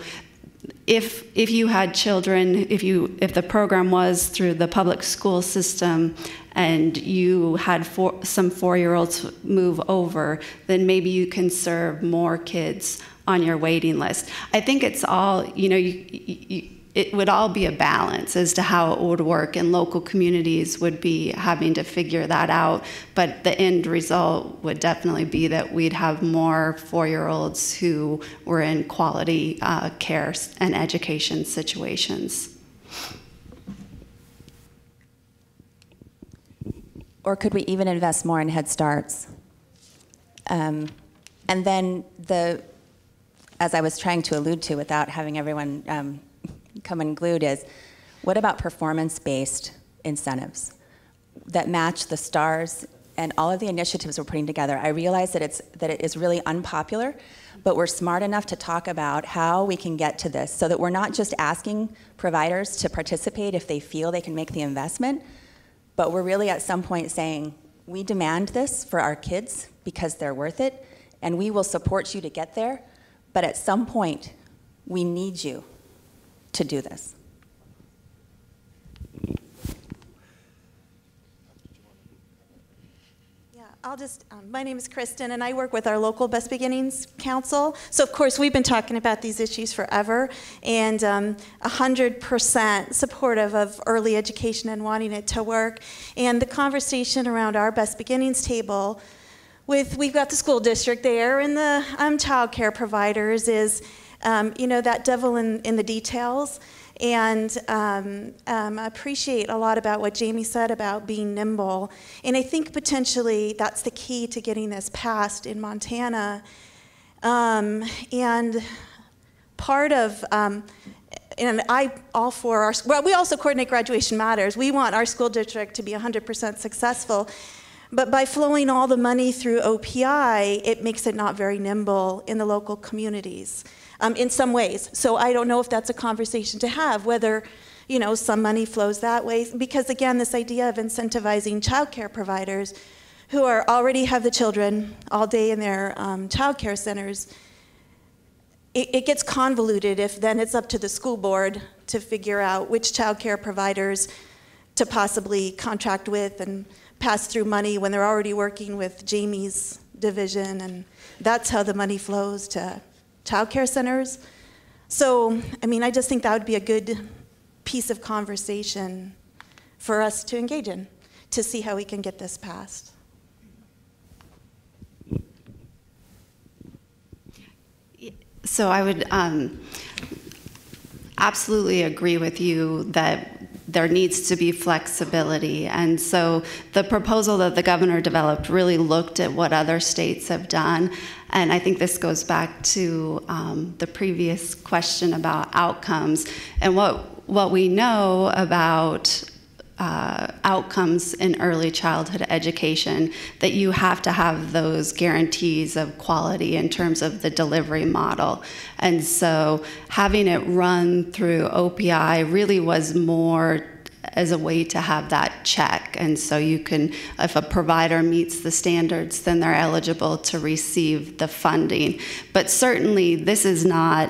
if you had children, if the program was through the public school system and you had some 4-year-olds move over, then maybe you can serve more kids on your waiting list. I think it's all, it would all be a balance as to how it would work, and local communities would be having to figure that out. But the end result would definitely be that we'd have more 4-year-olds who were in quality care and education situations. Or could we even invest more in Head Starts? And then as I was trying to allude to without having everyone come unglued, is what about performance-based incentives that match the STARS and all of the initiatives we're putting together? I realize that it is really unpopular, but we're smart enough to talk about how we can get to this so that we're not just asking providers to participate if they feel they can make the investment, but we're really at some point saying, we demand this for our kids because they're worth it, and we will support you to get there, but at some point, we need you to do this. I'll just, my name is Kristen, and I work with our local Best Beginnings Council. So of course, we've been talking about these issues forever, and 100% supportive of early education and wanting it to work. And the conversation around our Best Beginnings table, we've got the school district there and the child care providers is, that devil in the details. And I appreciate a lot about what Jamie said about being nimble. And I think potentially that's the key to getting this passed in Montana. And part of, and I all for our, well, we also coordinate Graduation Matters. We want our school district to be 100% successful. But by flowing all the money through OPI, it makes it not very nimble in the local communities in some ways. So I don't know if that's a conversation to have, whether some money flows that way. Because again, this idea of incentivizing childcare providers who already have the children all day in their childcare centers, it gets convoluted if then it's up to the school board to figure out which childcare providers to possibly contract with and pass through money when they're already working with Jamie's division, and that's how the money flows to childcare centers. So, I just think that would be a good piece of conversation for us to engage in, to see how we can get this passed. So I would absolutely agree with you that there needs to be flexibility. And so the proposal that the governor developed really looked at what other states have done. And I think this goes back to the previous question about outcomes. And what we know about outcomes in early childhood education, that you have to have those guarantees of quality in terms of the delivery model. And so having it run through OPI really was more as a way to have that check. And so you can, if a provider meets the standards, then they're eligible to receive the funding. But certainly this is not,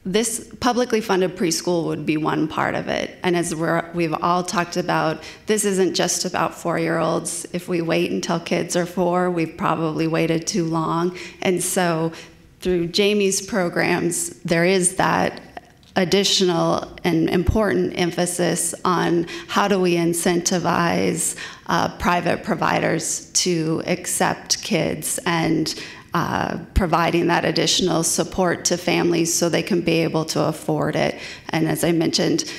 this publicly funded preschool would be one part of it. And as we've all talked about, this isn't just about 4-year-olds. If we wait until kids are 4, we've probably waited too long. And so through Jamie's programs, there is that additional and important emphasis on how do we incentivize private providers to accept kids, and providing that additional support to families so they can be able to afford it. And as I mentioned,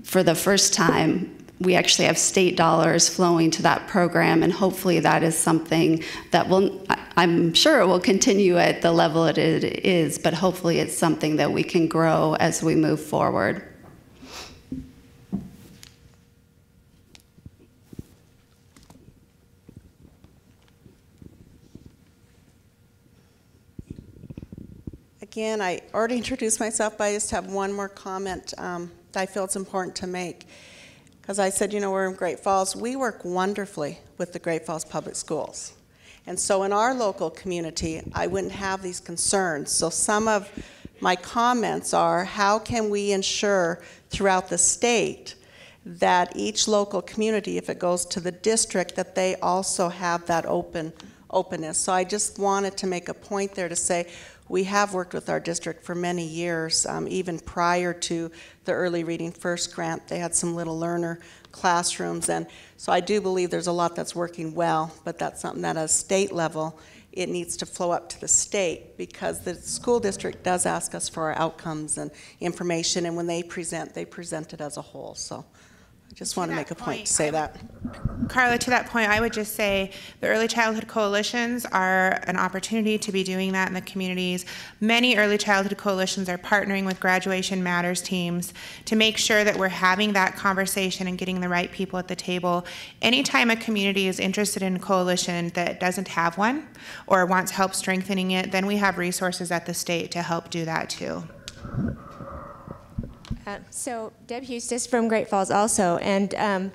for the first time, we actually have state dollars flowing to that program, and hopefully that is something that will, I'm sure it will continue at the level it is, but hopefully it's something that we can grow as we move forward. Again, I already introduced myself, but I just have one more comment that I feel it's important to make. Because I said, we're in Great Falls. We work wonderfully with the Great Falls Public Schools. And so in our local community, I wouldn't have these concerns. So some of my comments are, how can we ensure throughout the state that each local community, if it goes to the district, that they also have that openness. So I just wanted to make a point there to say, we have worked with our district for many years, even prior to the Early Reading First grant. They had some little learner classrooms, and so I do believe there's a lot that's working well, but that's something that at a state level, it needs to flow up to the state, because the school district does ask us for our outcomes and information, and when they present it as a whole. So I just want to make a point to say that. Carla, to that point, I would just say the early childhood coalitions are an opportunity to be doing that in the communities. Many early childhood coalitions are partnering with Graduation Matters teams to make sure that we're having that conversation and getting the right people at the table. Anytime a community is interested in a coalition that doesn't have one or wants help strengthening it, then we have resources at the state to help do that too. So Deb Hustis from Great Falls also, and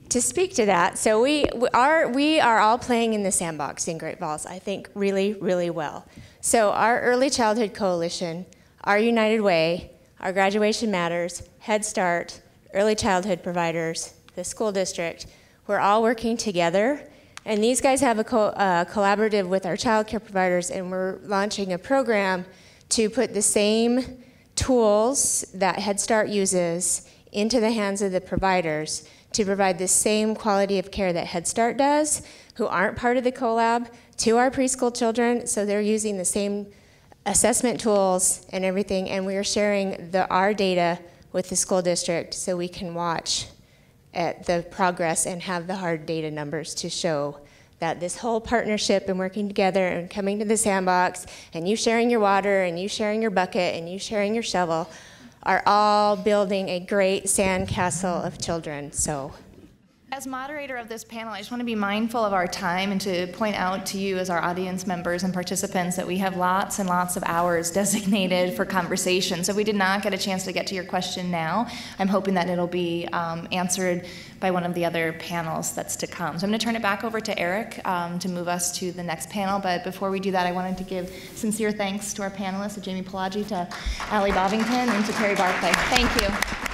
to speak to that, so we are all playing in the sandbox in Great Falls, I think really, really well. So our Early Childhood Coalition, our United Way, our Graduation Matters, Head Start, Early Childhood Providers, the school district, we're all working together, and these guys have a collaborative with our child care providers, and we're launching a program to put the same tools that Head Start uses into the hands of the providers to provide the same quality of care that Head Start does, who aren't part of the collab, to our preschool children, so they're using the same assessment tools and everything, and we are sharing our data with the school district so we can watch at the progress and have the hard data numbers to show that this whole partnership and working together and coming to the sandbox, and you sharing your water, and you sharing your bucket, and you sharing your shovel, are all building a great sandcastle of children. So As moderator of this panel, I just want to be mindful of our time and to point out to you as our audience members and participants that we have lots and lots of hours designated for conversation. So if we did not get a chance to get to your question now, I'm hoping that it'll be answered by one of the other panels that's to come. So I'm going to turn it back over to Eric to move us to the next panel. But before we do that, I wanted to give sincere thanks to our panelists, to Jamie Pelagi, to Allie Bovington, and to Terry Barclay. Thank you.